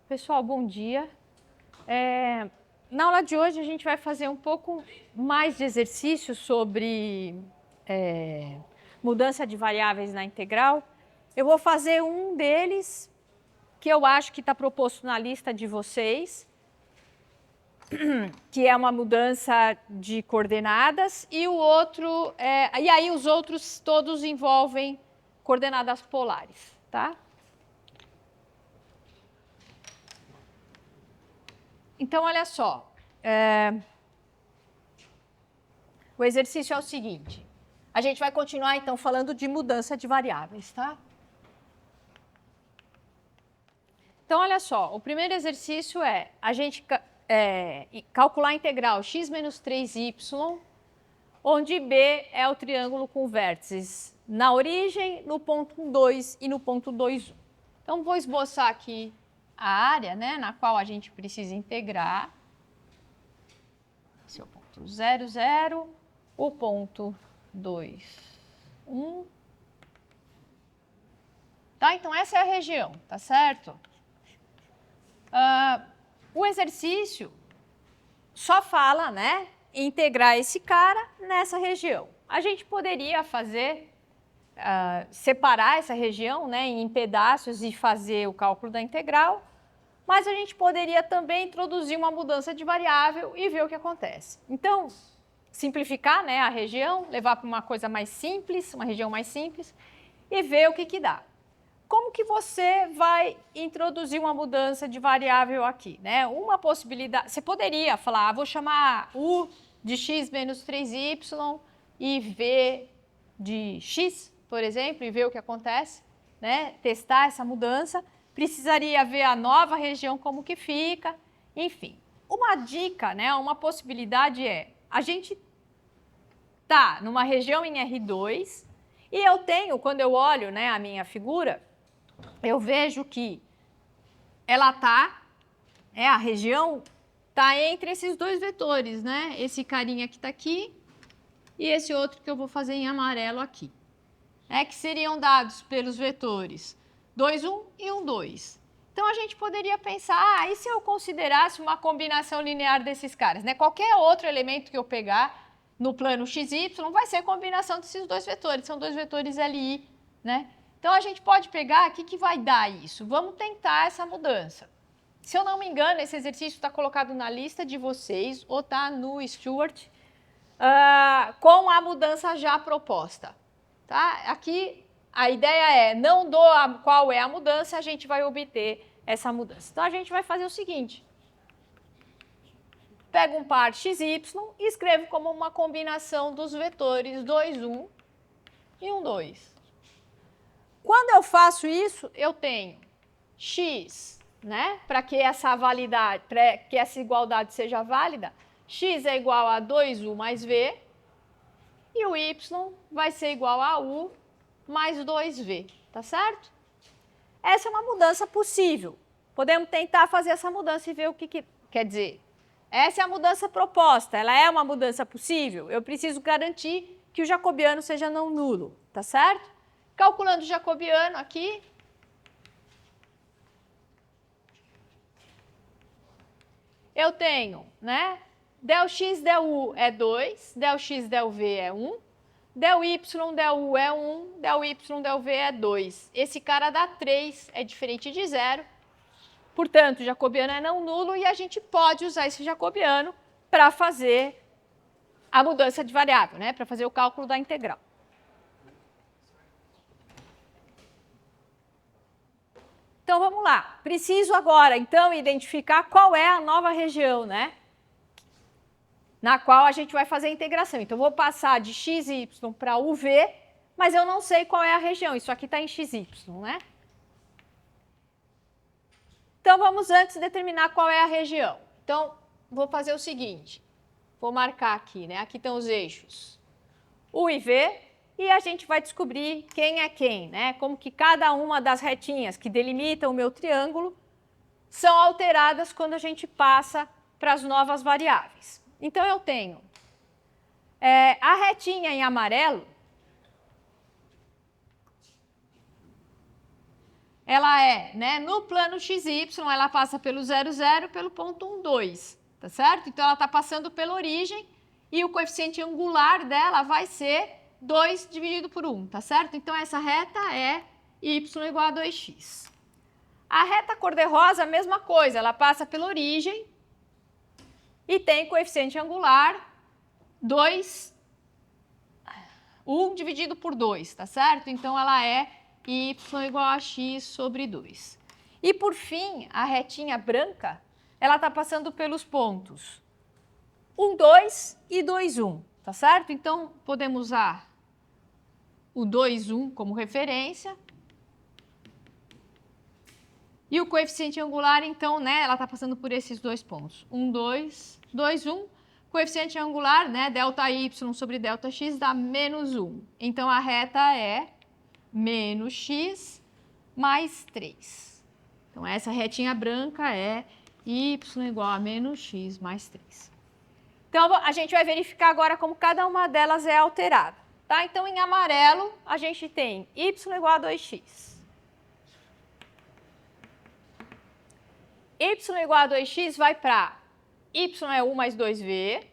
Pessoal, bom dia. Na aula de hoje a gente vai fazer um pouco mais de exercício sobre mudança de variáveis na integral. Eu vou fazer um deles que eu acho que está proposto na lista de vocês, que é uma mudança de coordenadas, e o outro, e aí os outros todos envolvem coordenadas polares, tá? Então, olha só, o exercício é o seguinte, a gente vai continuar então falando de mudança de variáveis, tá? Então, olha só, o primeiro exercício é a gente calcular a integral x menos 3y, onde B é o triângulo com vértices na origem, no ponto 1, 2 e no ponto 2, 1. Então, vou esboçar aqui a área, né, na qual a gente precisa integrar. Esse é o ponto 0, 0, o ponto 2, 1. Tá? Então, essa é a região, tá certo? O exercício só fala, né, integrar esse cara nessa região. A gente poderia fazer, separar essa região, né, em pedaços e fazer o cálculo da integral, mas a gente poderia também introduzir uma mudança de variável e ver o que acontece. Então, simplificar, né, a região, levar para uma coisa mais simples, uma região mais simples, e ver o que dá. Como que você vai introduzir uma mudança de variável aqui, né? Uma possibilidade, você poderia falar, vou chamar U de x menos 3y e V de x, por exemplo, e ver o que acontece, né? Testar essa mudança. Precisaria ver a nova região como que fica, enfim. Uma dica, né? Uma possibilidade é, a gente tá numa região em R2 e eu tenho, quando eu olho, né, a minha figura, eu vejo que ela está, a região está entre esses dois vetores, né? Esse carinha que está aqui e esse outro que eu vou fazer em amarelo aqui. Que seriam dados pelos vetores 2, 1 e 1, 2. Então, a gente poderia pensar, e se eu considerasse uma combinação linear desses caras? Né? Qualquer outro elemento que eu pegar no plano xy vai ser combinação desses dois vetores, são dois vetores Li, né? Então, a gente pode pegar, o que vai dar isso? Vamos tentar essa mudança. Se eu não me engano, esse exercício está colocado na lista de vocês, ou está no Stuart, com a mudança já proposta. Tá? Aqui, a ideia é, não dou qual é a mudança, a gente vai obter essa mudança. Então, a gente vai fazer o seguinte. Pego um par xy e escrevo como uma combinação dos vetores 2, 1 e 1, 2. Quando eu faço isso, eu tenho x, né? Para que essa validade, para que essa igualdade seja válida, x é igual a 2u mais v, e o y vai ser igual a u mais 2v, tá certo? Essa é uma mudança possível. Podemos tentar fazer essa mudança e ver o que quer dizer. Essa é a mudança proposta, ela é uma mudança possível. Eu preciso garantir que o jacobiano seja não nulo, tá certo? Calculando o jacobiano aqui, eu tenho, né? Del x, del u é 2, del x, del v é 1, del y, del u é 1, del y, del v é 2. Esse cara dá 3, é diferente de 0. Portanto, o jacobiano é não nulo e a gente pode usar esse jacobiano para fazer a mudança de variável, né? Para fazer o cálculo da integral. Então, vamos lá. Preciso agora, então, identificar qual é a nova região, né? Na qual a gente vai fazer a integração. Então, vou passar de xy para uv, mas eu não sei qual é a região. Isso aqui está em xy, né? Então, vamos antes determinar qual é a região. Então, vou fazer o seguinte. Vou marcar aqui, né? Aqui estão os eixos U e V. E a gente vai descobrir quem é quem, né? Como que cada uma das retinhas que delimitam o meu triângulo são alteradas quando a gente passa para as novas variáveis. Então, eu tenho a retinha em amarelo, ela é, né, no plano XY, ela passa pelo 0, 0, pelo ponto 1, 2, tá certo? Então, ela está passando pela origem e o coeficiente angular dela vai ser 2 dividido por 1, tá certo? Então, essa reta é y igual a 2x. A reta cor-de-rosa, a mesma coisa, ela passa pela origem e tem coeficiente angular 1 dividido por 2, tá certo? Então, ela é y igual a x sobre 2. E, por fim, a retinha branca, ela está passando pelos pontos 1, 2 e 2, 1, tá certo? Então, podemos usar o 2, 1 como referência. E o coeficiente angular, então, né, ela está passando por esses dois pontos. 1, 2, 2, 1. Coeficiente angular, né, ΔY sobre ΔX dá menos 1. Então, a reta é menos x mais 3. Então, essa retinha branca é y igual a menos x mais 3. Então, a gente vai verificar agora como cada uma delas é alterada. Tá? Então, em amarelo, a gente tem y igual a 2x. Y igual a 2x vai para y é 1 mais 2v.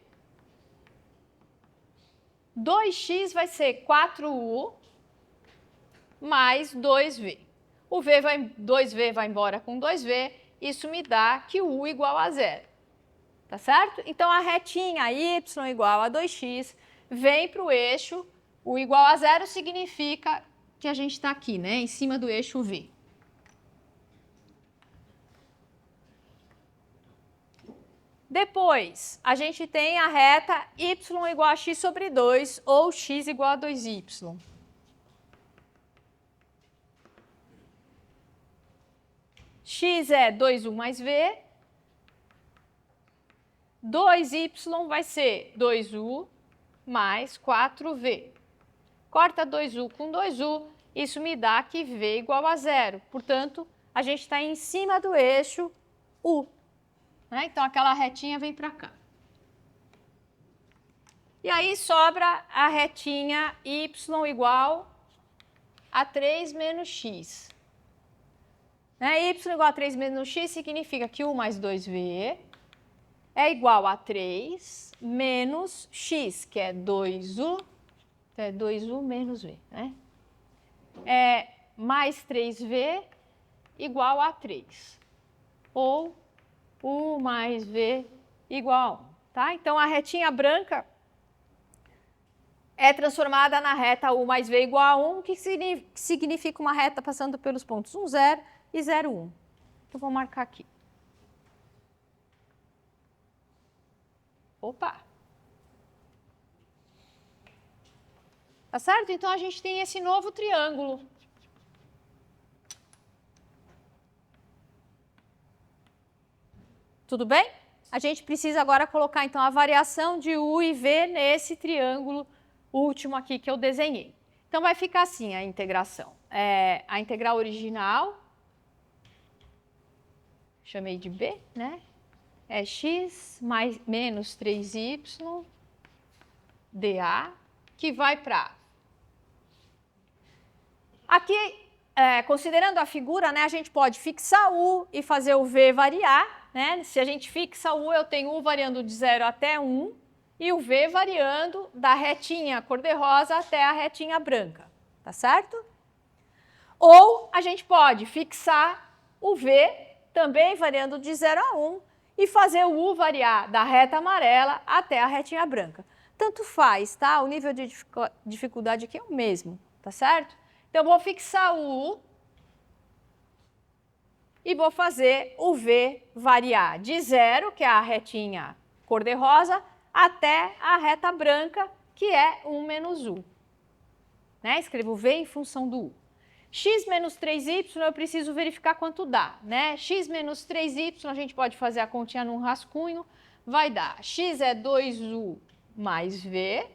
2x vai ser 4u mais 2v. 2v vai embora com 2v, isso me dá que o u igual a 0. Tá certo? Então, a retinha y igual a 2x vem para o eixo, o igual a 0 significa que a gente está aqui, né, em cima do eixo v. Depois, a gente tem a reta y igual a x sobre 2 ou x igual a 2y. X é 2u mais v. 2y vai ser 2u mais 4v. Corta 2u com 2u, isso me dá que v igual a 0. Portanto, a gente está em cima do eixo u. Né? Então, aquela retinha vem para cá. E aí sobra a retinha y igual a 3 menos x. Né? Y igual a 3 menos x significa que u mais 2v é igual a 3 menos x, que é 2u, é 2u menos v. Né? É mais 3v igual a 3. Ou u mais v igual a 1. Tá? Então, a retinha branca é transformada na reta u mais v igual a 1, que significa uma reta passando pelos pontos 1, 0 e 0, 1. Então, vou marcar aqui. Opa! Tá certo? Então, a gente tem esse novo triângulo. Tudo bem? A gente precisa agora colocar, então, a variação de u e v nesse triângulo último aqui que eu desenhei. Então, vai ficar assim a integração. A integral original, chamei de b, né? É x mais menos 3y dA, que vai para... Aqui, considerando a figura, né, a gente pode fixar u e fazer o v variar. Né? Se a gente fixa u, eu tenho u variando de 0 até 1 e o v variando da retinha cor-de-rosa até a retinha branca, tá certo? Ou a gente pode fixar o v também variando de 0 a 1 e fazer o u variar da reta amarela até a retinha branca. Tanto faz, tá? O nível de dificuldade aqui é o mesmo, tá certo? Então, eu vou fixar o u e vou fazer o v variar de 0, que é a retinha cor-de-rosa, até a reta branca, que é 1 menos u. Né? Escrevo v em função do u. X menos 3y, eu preciso verificar quanto dá. Né? X menos 3y, a gente pode fazer a continha num rascunho, vai dar x é 2u mais v,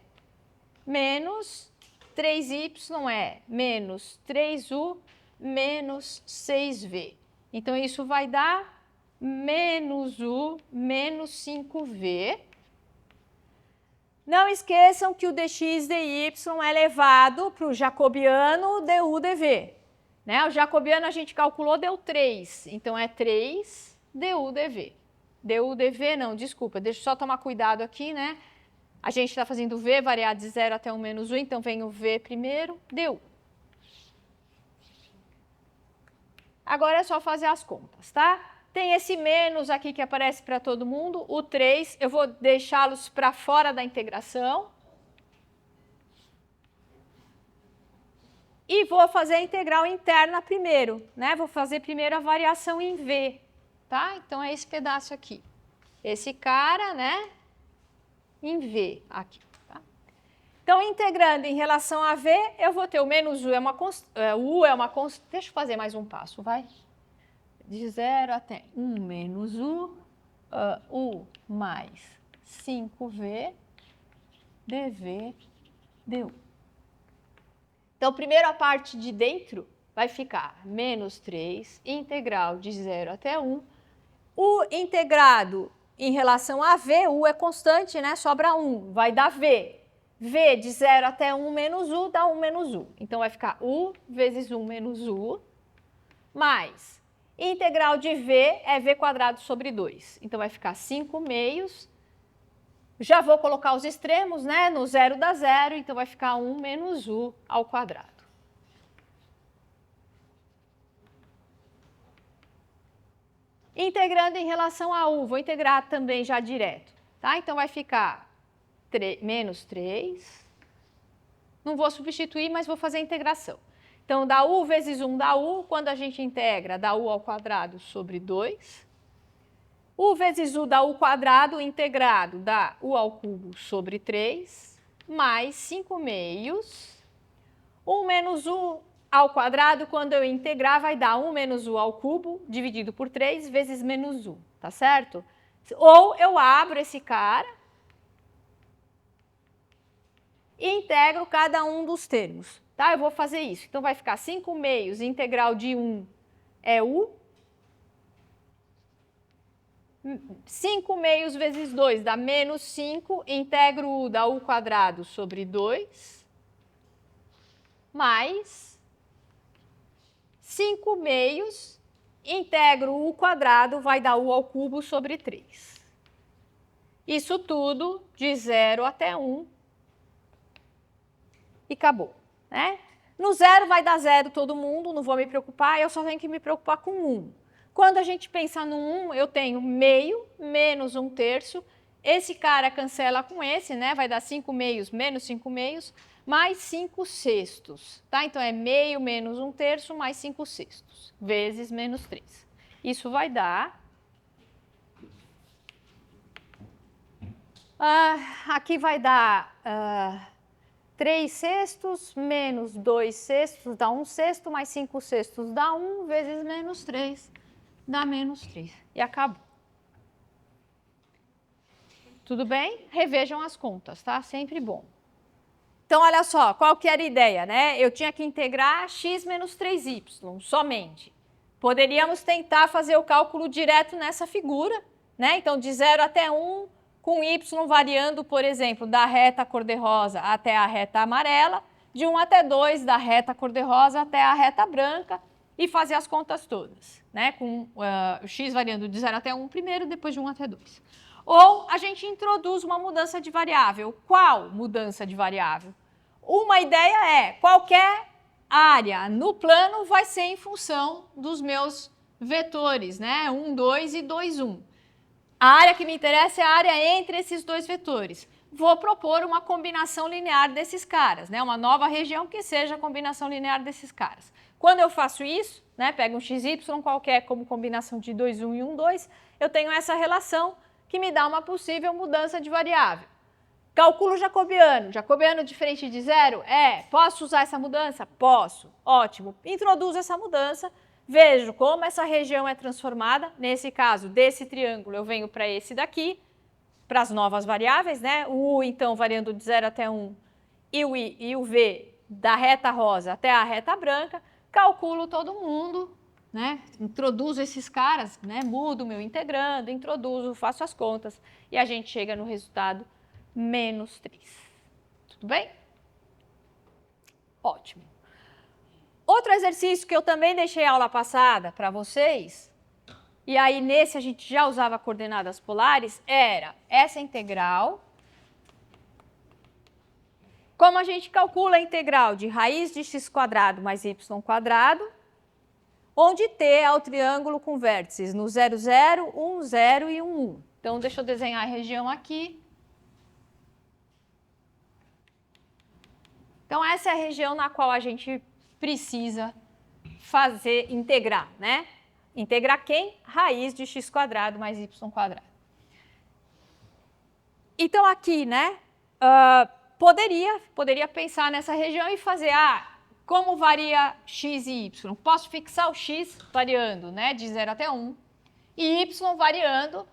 menos 3y é menos 3u menos 6v. Então, isso vai dar menos u menos 5v. Não esqueçam que o dx dy é elevado para o jacobiano du dv. Né? O jacobiano a gente calculou, deu 3. Então, é 3 du dv. Du dv não, desculpa, deixa eu só tomar cuidado aqui, né? A gente está fazendo v variar de 0 até 1 menos 1, então vem o v primeiro, du. Agora é só fazer as contas, tá? Tem esse menos aqui que aparece para todo mundo, o 3, eu vou deixá-los para fora da integração. E vou fazer a integral interna primeiro, né? Vou fazer primeiro a variação em v, tá? Então, é esse pedaço aqui. Esse cara, né? Em v aqui, tá? Então, integrando em relação a v, eu vou ter o menos u é uma constante. Deixa eu fazer mais um passo, vai. De 0 até 1 menos u mais 5v dv du. Então, primeiro a parte de dentro vai ficar menos 3, integral de 0 até 1. O integrado em relação a v, u é constante, né? Sobra 1, vai dar v. v de 0 até 1 menos u dá 1 menos u. Então, vai ficar u vezes 1 menos u, mais integral de v é v quadrado sobre 2. Então, vai ficar 5 meios. Já vou colocar os extremos, né? No 0 dá 0, então vai ficar 1 menos u ao quadrado. Integrando em relação a u, vou integrar também já direto, tá? Então vai ficar menos 3. Não vou substituir, mas vou fazer a integração. Então, dá u vezes 1 dá u, quando a gente integra, dá u ao quadrado sobre 2. U vezes u dá u quadrado, integrado dá u ao cubo sobre 3, mais 5 meios. 1 menos u ao quadrado, quando eu integrar, vai dar 1 menos u ao cubo, dividido por 3, vezes menos u, tá certo? Ou eu abro esse cara e integro cada um dos termos, tá? Eu vou fazer isso. Então, vai ficar 5 meios, integral de 1 é u. 5 meios vezes 2 dá menos 5, integro u dá u quadrado sobre 2, mais 5 meios, integro u quadrado, vai dar u ao cubo sobre 3. Isso tudo de 0 até 1 e acabou, né? No 0 vai dar 0 todo mundo, não vou me preocupar, eu só tenho que me preocupar com 1. Quando a gente pensa no 1, eu tenho meio menos 1/3. Esse cara cancela com esse, né? Vai dar 5 meios menos 5 meios, mais 5 sextos. Tá? Então, é meio menos 1/3 mais 5 sextos, vezes menos 3. Isso vai dar... aqui vai dar 3 sextos menos 2 sextos dá 1 sexto, mais 5 sextos dá 1, vezes menos 3. Dá menos 3. E acabou. Tudo bem? Revejam as contas, tá? Sempre bom. Então, olha só, qual que era a ideia, né? Eu tinha que integrar x menos 3y, somente. Poderíamos tentar fazer o cálculo direto nessa figura, né? Então, de 0 até 1, com y variando, por exemplo, da reta cor-de-rosa até a reta amarela, de 1 até 2, da reta cor-de-rosa até a reta branca, e fazer as contas todas, né? Com o x variando de 0 até 1 primeiro, depois de 1 até 2. Ou a gente introduz uma mudança de variável. Qual mudança de variável? Uma ideia é, qualquer área no plano vai ser em função dos meus vetores, né? 1, 2 e 2, 1. A área que me interessa é a área entre esses dois vetores. Vou propor uma combinação linear desses caras, né? Uma nova região que seja a combinação linear desses caras. Quando eu faço isso, né, pego um xy qualquer como combinação de 2, 1 e 1, 2, eu tenho essa relação que me dá uma possível mudança de variável. Calculo jacobiano. Jacobiano diferente de zero? Posso usar essa mudança? Posso. Ótimo. Introduzo essa mudança, vejo como essa região é transformada. Nesse caso, desse triângulo, eu venho para esse daqui, para as novas variáveis, né? O u, então, variando de 0 até 1, e o i e o v da reta rosa até a reta branca. Calculo todo mundo, né? Introduzo esses caras, né? Mudo meu integrando, introduzo, faço as contas e a gente chega no resultado menos 3. Tudo bem? Ótimo. Outro exercício que eu também deixei aula passada para vocês, e aí nesse a gente já usava coordenadas polares, era essa integral. Como a gente calcula a integral de raiz de x² mais y², onde T é o triângulo com vértices no 0, 0, 1, 0 e 1, 1. Então, deixa eu desenhar a região aqui. Então, essa é a região na qual a gente precisa integrar, né? Integrar quem? Raiz de x² mais y². Então, aqui, né? Poderia pensar nessa região e fazer, como varia x e y? Posso fixar o x variando, né, de 0 até 1 e y variando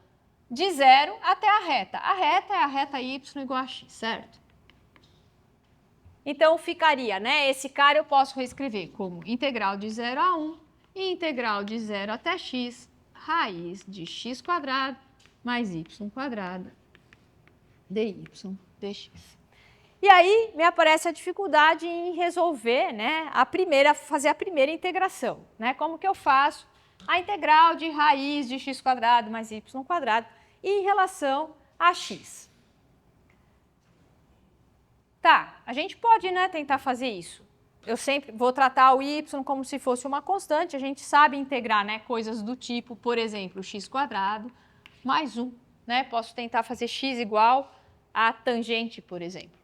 de 0 até a reta. A reta é a reta y igual a x, certo? Então, ficaria, né, esse cara eu posso reescrever como integral de 0 a 1 e integral de 0 até x, raiz de x² mais y² dy dx. E aí me aparece a dificuldade em resolver, né, fazer a primeira integração. Né? Como que eu faço a integral de raiz de x² mais y² em relação a x? Tá, a gente pode, né, tentar fazer isso. Eu sempre vou tratar o y como se fosse uma constante. A gente sabe integrar, né, coisas do tipo, por exemplo, x² mais 1. Né? Posso tentar fazer x igual a tangente, por exemplo.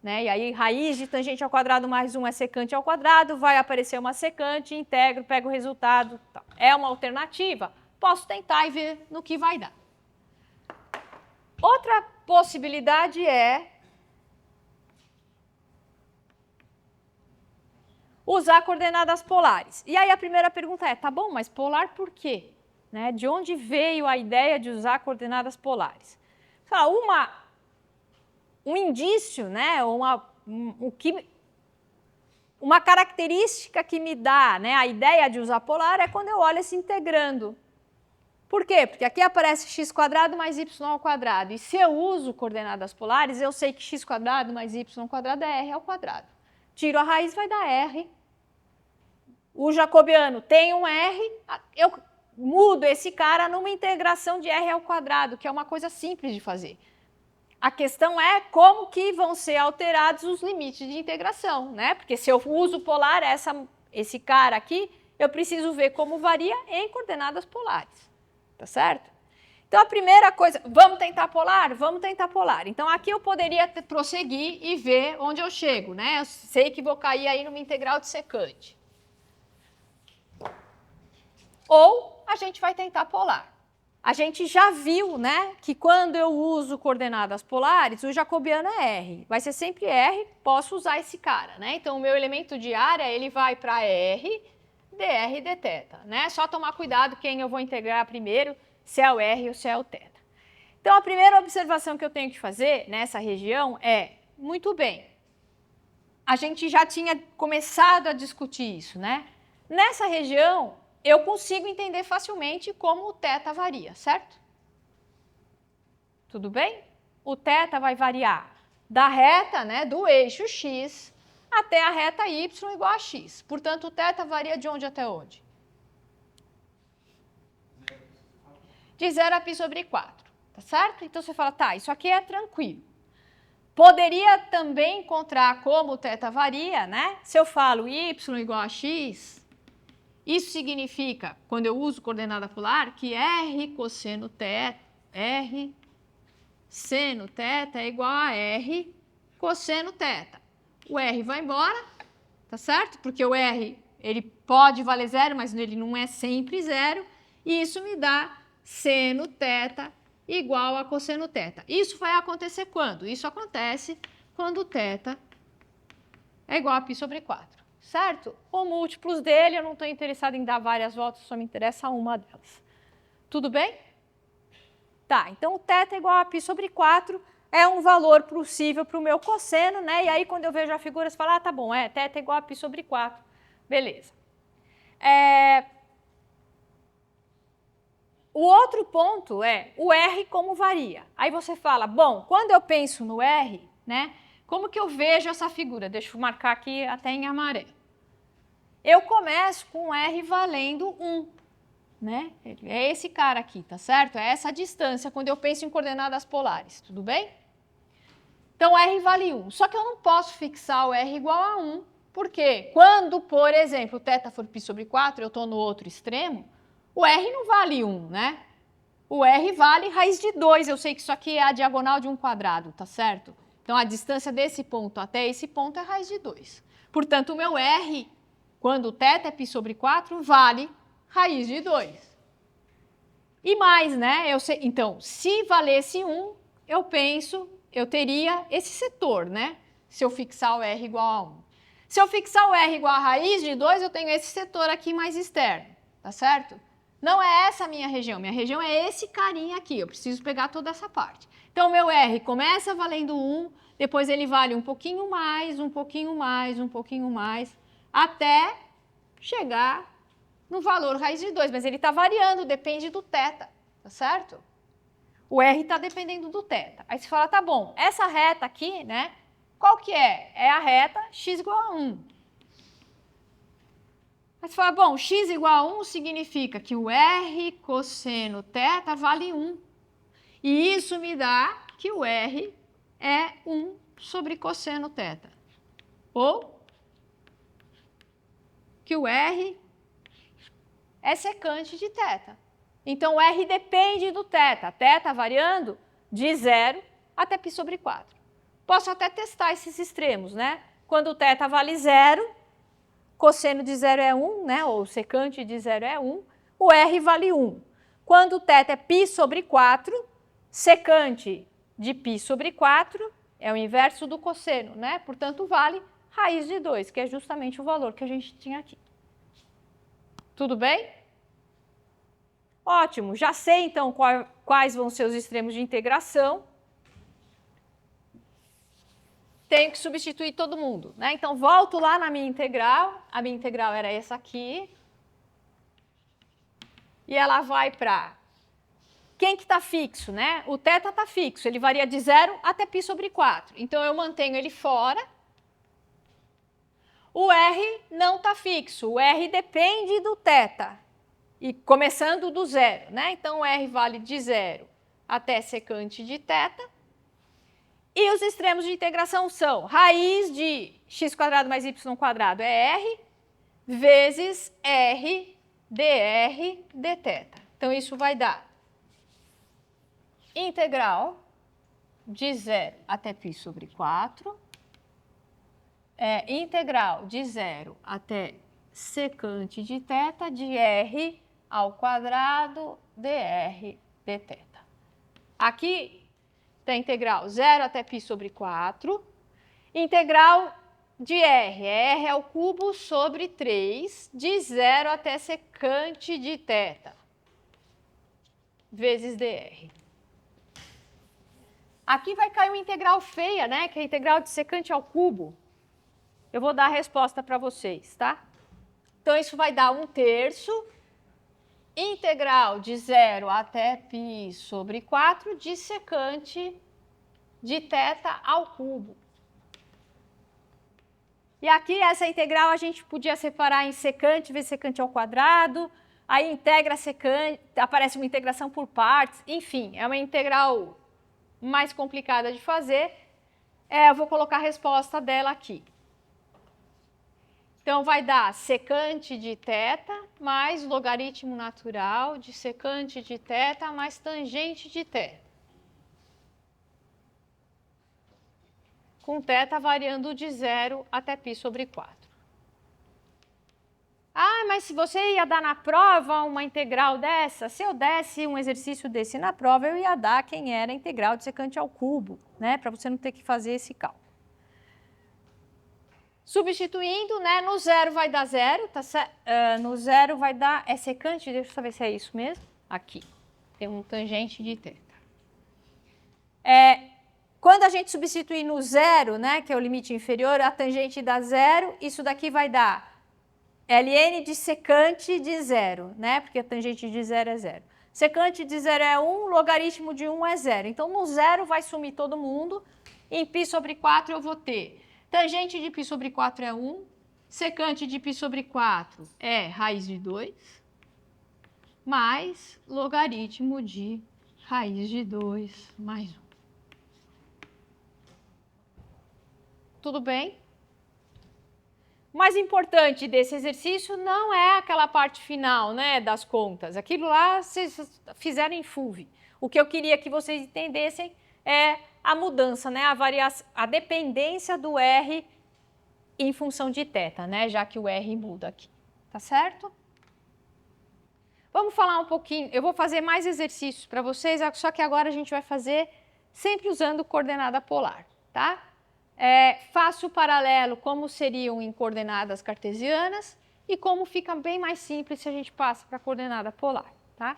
Né? E aí, raiz de tangente ao quadrado mais 1 é secante ao quadrado, vai aparecer uma secante, integro, pego o resultado. Tal. É uma alternativa? Posso tentar e ver no que vai dar. Outra possibilidade é usar coordenadas polares. E aí a primeira pergunta é, tá bom, mas polar por quê? Né? De onde veio a ideia de usar coordenadas polares? Um indício, né, uma característica que me dá, né, a ideia de usar polar é quando eu olho esse integrando. Por quê? Porque aqui aparece x² mais y². E se eu uso coordenadas polares, eu sei que x² mais y² é r ao quadrado. Tiro a raiz, vai dar r. O jacobiano tem um r, eu mudo esse cara numa integração de r ao quadrado, que é uma coisa simples de fazer. A questão é como que vão ser alterados os limites de integração, né? Porque se eu uso polar, esse cara aqui, eu preciso ver como varia em coordenadas polares, tá certo? Então, a primeira coisa, vamos tentar polar? Vamos tentar polar. Então, aqui eu poderia prosseguir e ver onde eu chego, né? Eu sei que vou cair aí numa integral de secante. Ou a gente vai tentar polar. A gente já viu, né, que quando eu uso coordenadas polares, o jacobiano é R. Vai ser sempre R, posso usar esse cara, né? Então, o meu elemento de área, ele vai para R, dr, dθ, né? Só tomar cuidado quem eu vou integrar primeiro, se é o R ou se é o θ. Então, a primeira observação que eu tenho que fazer nessa região é, muito bem, a gente já tinha começado a discutir isso, né? Nessa região, eu consigo entender facilmente como o θ varia, certo? Tudo bem? O θ vai variar da reta, né, do eixo x, até a reta y igual a x. Portanto, o θ varia de onde até onde? De 0 a π sobre 4, tá certo? Então, você fala, tá, isso aqui é tranquilo. Poderia também encontrar como o θ varia, né? Se eu falo y igual a x... Isso significa, quando eu uso coordenada polar, que R cosseno θ, R seno θ é igual a R cosseno θ. O R vai embora, tá certo? Porque o R ele pode valer zero, mas ele não é sempre zero. E isso me dá seno θ igual a cosseno θ. Isso vai acontecer quando? Isso acontece quando o θ é igual a π sobre 4. Certo? Ou múltiplos dele, eu não estou interessada em dar várias voltas, só me interessa uma delas. Tudo bem? Tá, então o θ é igual a π sobre 4 é um valor possível para o meu cosseno, né? E aí, quando eu vejo a figura, você fala, tá bom, θ é igual a π sobre 4. Beleza. O outro ponto é o R como varia. Aí você fala, bom, quando eu penso no R, né? Como que eu vejo essa figura? Deixa eu marcar aqui até em amarelo. eu começo com R valendo 1, né? É esse cara aqui, tá certo? É essa a distância quando eu penso em coordenadas polares, tudo bem? Então, R vale 1. Só que eu não posso fixar o R igual a 1, porque quando, por exemplo, θ for π sobre 4, eu estou no outro extremo, o R não vale 1, né? O R vale raiz de 2. Eu sei que isso aqui é a diagonal de um quadrado, tá certo? Então, a distância desse ponto até esse ponto é raiz de 2. Portanto, o meu R, quando θ é π sobre 4, vale raiz de 2. E mais, né? Eu sei, então, se valesse 1, eu penso, eu teria esse setor, né? Se eu fixar o R igual a 1. Se eu fixar o R igual a raiz de 2, eu tenho esse setor aqui mais externo, tá certo? Não é essa a minha região é esse carinha aqui, eu preciso pegar toda essa parte. Então, meu R começa valendo 1, depois ele vale um pouquinho mais, um pouquinho mais, um pouquinho mais, até chegar no valor raiz de 2, mas ele está variando, depende do θ, tá certo? O R está dependendo do θ. Aí você fala, tá bom, essa reta aqui, né, qual que é? É a reta x igual a 1. Aí você fala, bom, x igual a 1 significa que o R cosseno θ vale 1. E isso me dá que o R é 1 sobre cosseno θ. Ou que o R é secante de θ. Então, o R depende do θ. θ variando de 0 até π sobre 4. Posso até testar esses extremos, né? Quando o θ vale 0, cosseno de 0 é 1, né? Ou secante de 0 é 1, o R vale 1. Quando o θ é π sobre 4, secante de π sobre 4 é o inverso do cosseno, né? Portanto, vale raiz de 2, que é justamente o valor que a gente tinha aqui. Tudo bem? Ótimo, já sei então quais vão ser os extremos de integração. Tenho que substituir todo mundo, né? Então, volto lá na minha integral. A minha integral era essa aqui. E ela vai para... Quem que está fixo, né? O θ está fixo, ele varia de 0 até π sobre 4. Então, eu mantenho ele fora. O R não está fixo, o R depende do θ. E começando do 0, né? Então, o R vale de 0 até secante de θ. E os extremos de integração são raiz de x² mais y² é R, vezes R dr dθ. Então, isso vai dar integral de 0 até π sobre 4, integral de 0 até secante de θ de R ao quadrado dr dθ. Aqui tem a integral 0 até π sobre 4, integral de R ao cubo sobre 3, de 0 até secante de θ, vezes dr. Aqui vai cair uma integral feia, né? Que é a integral de secante ao cubo. Eu vou dar a resposta para vocês, tá? Então, isso vai dar 1/3 integral de 0 até π sobre 4 de secante de θ ao cubo. E aqui, essa integral, a gente podia separar em secante vezes secante ao quadrado, aí integra secante, aparece uma integração por partes, enfim, é uma integral mais complicada de fazer. Eu vou colocar a resposta dela aqui. Então, vai dar secante de θ mais logaritmo natural de secante de θ mais tangente de θ. Com θ variando de 0 até π sobre 4. Ah, mas se você ia dar na prova uma integral dessa, se eu desse um exercício desse na prova, eu ia dar quem era a integral de secante ao cubo, né? Para você não ter que fazer esse cálculo. Substituindo, né, no 0 vai dar 0, tá certo? No 0 vai dar, secante, deixa eu saber se é isso mesmo. Aqui, tem um tangente de θ. Quando a gente substituir no 0, né, que é o limite inferior, a tangente dá 0, isso daqui vai dar ln de secante de 0, né, porque a tangente de 0 é 0. Secante de 0 é 1, logaritmo de 1 é 0. Então, no 0 vai sumir todo mundo, em π sobre 4 eu vou ter tangente de π sobre 4 é 1, Secante de π sobre 4 é raiz de 2, mais logaritmo de raiz de 2 mais 1. Tudo bem? O mais importante desse exercício não é aquela parte final, né, das contas. Aquilo lá vocês fizeram em FUV. O que eu queria que vocês entendessem é a mudança, né, a dependência do R em função de θ, né, já que o R muda aqui. Tá certo? Vamos falar um pouquinho, eu vou fazer mais exercícios para vocês, só que agora a gente vai fazer sempre usando coordenada polar, tá? Faço o paralelo como seriam em coordenadas cartesianas e como fica bem mais simples se a gente passa para a coordenada polar, tá?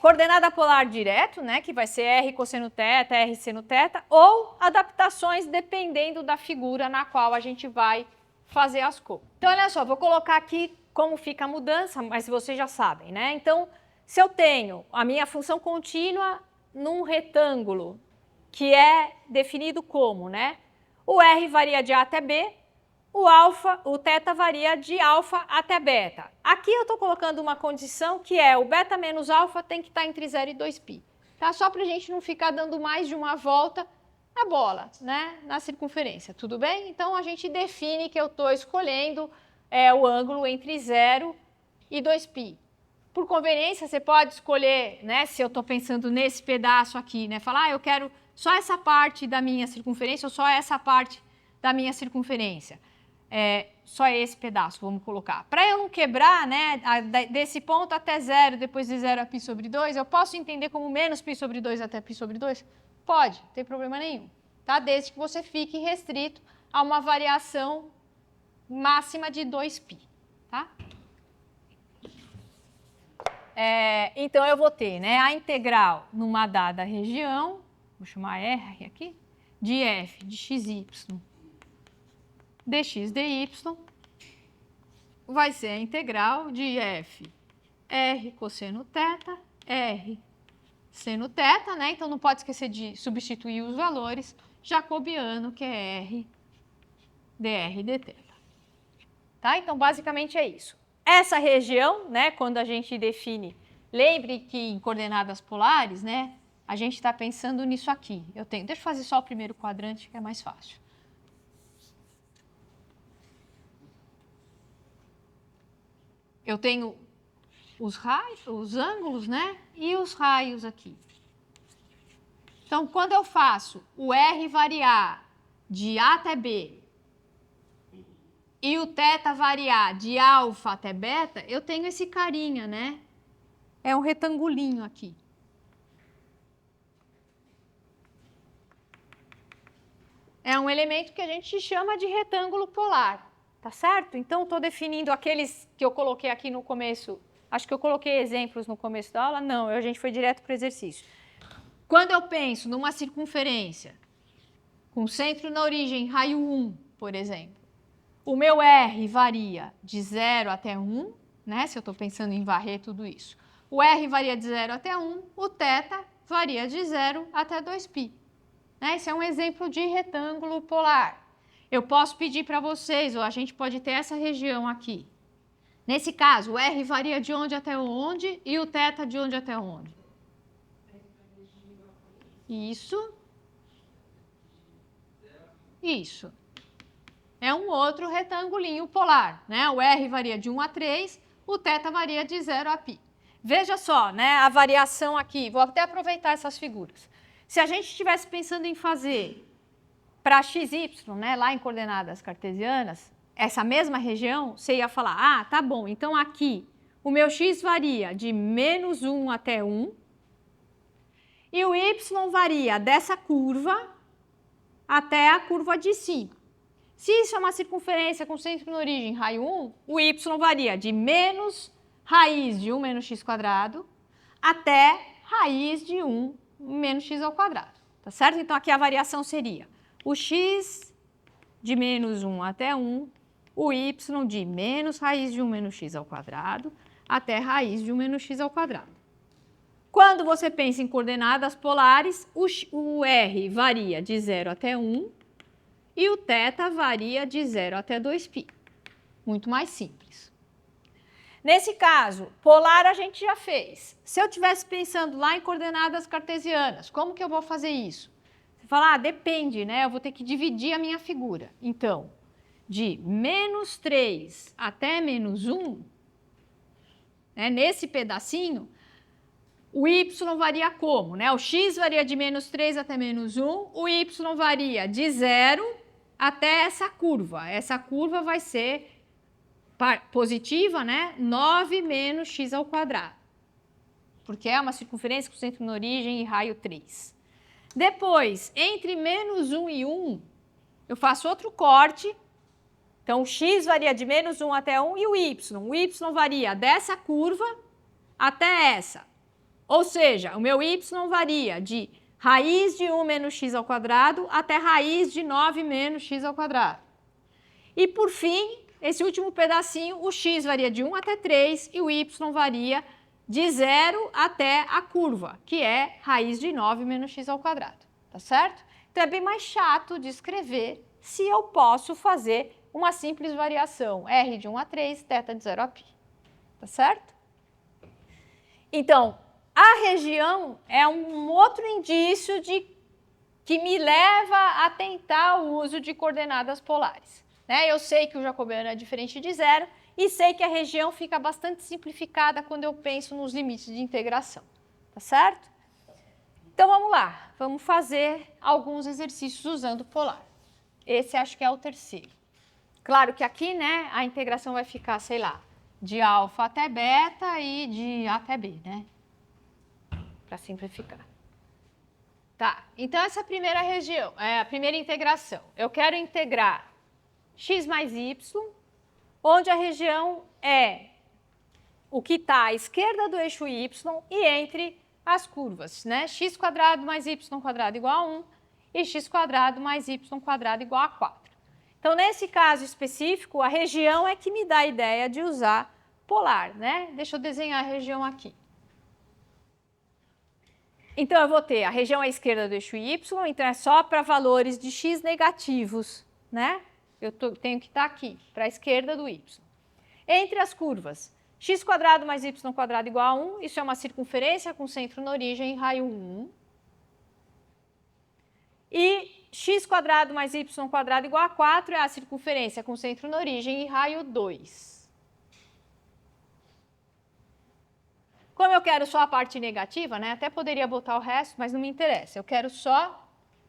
Coordenada polar direto, né, que vai ser R cosseno θ, R seno θ, ou adaptações dependendo da figura na qual a gente vai fazer as contas. Então, olha só, vou colocar aqui como fica a mudança, mas vocês já sabem, né? Então, se eu tenho a minha função contínua num retângulo que é definido como, né? O R varia de A até B, o θ varia de alfa até beta. Aqui eu estou colocando uma condição que é o beta menos alfa tem que estar entre 0 e 2π. Tá? Só para a gente não ficar dando mais de uma volta na bola, né? Na circunferência, tudo bem? Então a gente define que eu estou escolhendo o ângulo entre 0 e 2π. Por conveniência, você pode escolher, né? Se eu estou pensando nesse pedaço aqui, né? Falar, eu quero só essa parte da minha circunferência ou só essa parte da minha circunferência. Só esse pedaço, vamos colocar. Para eu não quebrar, né, desse ponto até 0, depois de 0 a π sobre 2, eu posso entender como menos π sobre 2 até π sobre 2? Pode, não tem problema nenhum. Tá? Desde que você fique restrito a uma variação máxima de 2π. Tá? Então, eu vou ter, né, a integral numa dada região, vou chamar R aqui, de f de xy dx dy vai ser a integral de f r cosseno θ, r seno θ, né? Então não pode esquecer de substituir os valores, jacobiano, que é r dr dθ. Tá? Então basicamente é isso. Essa região, né, quando a gente define, lembre que em coordenadas polares, né, a gente está pensando nisso aqui. Deixa eu fazer só o primeiro quadrante, que é mais fácil. Eu tenho os raios, os ângulos, né? E os raios aqui. Então, quando eu faço o R variar de A até B e o θ variar de alfa até beta, eu tenho esse carinha, né? É um retangulinho aqui. É um elemento que a gente chama de retângulo polar. Tá certo? Então, estou definindo aqueles que eu coloquei aqui no começo. Acho que eu coloquei exemplos no começo da aula. Não, a gente foi direto para o exercício. Quando eu penso numa circunferência com centro na origem raio 1, por exemplo, o meu R varia de 0 até 1, né? Se eu estou pensando em varrer tudo isso. O R varia de 0 até 1, o θ varia de 0 até 2π. Né? Esse é um exemplo de retângulo polar. Eu posso pedir para vocês, ou a gente pode ter essa região aqui. Nesse caso, o R varia de onde até onde e o θ de onde até onde? Isso. Isso. É um outro retangulinho polar, né? O R varia de 1 a 3, o θ varia de 0 a π. Veja só, né, a variação aqui. Vou até aproveitar essas figuras. Se a gente estivesse pensando em fazer para xy, né, lá em coordenadas cartesianas, essa mesma região, você ia falar, ah, tá bom, então aqui o meu x varia de menos 1 até 1 e o y varia dessa curva até a curva de cima. Se isso é uma circunferência com centro na origem raio 1, o y varia de menos raiz de 1 menos x quadrado até raiz de 1 menos x ao quadrado, tá certo? Então aqui a variação seria o x de menos 1 até 1, o y de menos raiz de 1 menos x ao quadrado até raiz de 1 menos x ao quadrado. Quando você pensa em coordenadas polares, o R varia de 0 até 1 e o θ varia de 0 até 2π. Muito mais simples. Nesse caso, polar a gente já fez. Se eu estivesse pensando lá em coordenadas cartesianas, como que eu vou fazer isso? Você fala, depende, né? Eu vou ter que dividir a minha figura. Então, de menos 3 até menos 1, né, nesse pedacinho, o y varia como? Né? O x varia de menos 3 até menos 1, o y varia de 0 até essa curva. Essa curva vai ser positiva, né? 9 menos x ao quadrado. Porque é uma circunferência com centro na origem e raio 3. Depois, entre menos 1 e 1, eu faço outro corte. Então, o x varia de menos 1 até 1 e o y. O y varia dessa curva até essa. Ou seja, o meu y varia de raiz de 1 menos x ao quadrado até raiz de 9 menos x ao quadrado. E, por fim, esse último pedacinho, o x varia de 1 até 3 e o y varia de 0 até a curva, que é raiz de 9 menos x ao quadrado. Tá certo? Então, é bem mais chato de escrever se eu posso fazer uma simples variação, r de 1 a 3, θ de 0 a π. Tá certo? Então, a região é um outro indício que me leva a tentar o uso de coordenadas polares. Né? Eu sei que o jacobiano é diferente de zero e sei que a região fica bastante simplificada quando eu penso nos limites de integração. Tá certo? Então, vamos lá. Vamos fazer alguns exercícios usando polar. Esse acho que é o terceiro. Claro que aqui, né, a integração vai ficar, sei lá, de alfa até beta e de A até B, né? Para simplificar. Tá, então essa primeira região, é a primeira integração. Eu quero integrar x mais y, onde a região é o que está à esquerda do eixo y e entre as curvas, né? X quadrado mais y quadrado igual a 1 e x quadrado mais y quadrado igual a 4. Então, nesse caso específico, a região é que me dá a ideia de usar polar, né? Deixa eu desenhar a região aqui. Então, eu vou ter a região à esquerda do eixo y, então é só para valores de x negativos, né? Eu tenho que estar aqui, para a esquerda do y. Entre as curvas, x quadrado mais y quadrado igual a 1, isso é uma circunferência com centro na origem, raio 1. E x quadrado mais y quadrado igual a 4 é a circunferência com centro na origem e raio 2. Como eu quero só a parte negativa, né, até poderia botar o resto, mas não me interessa. Eu quero só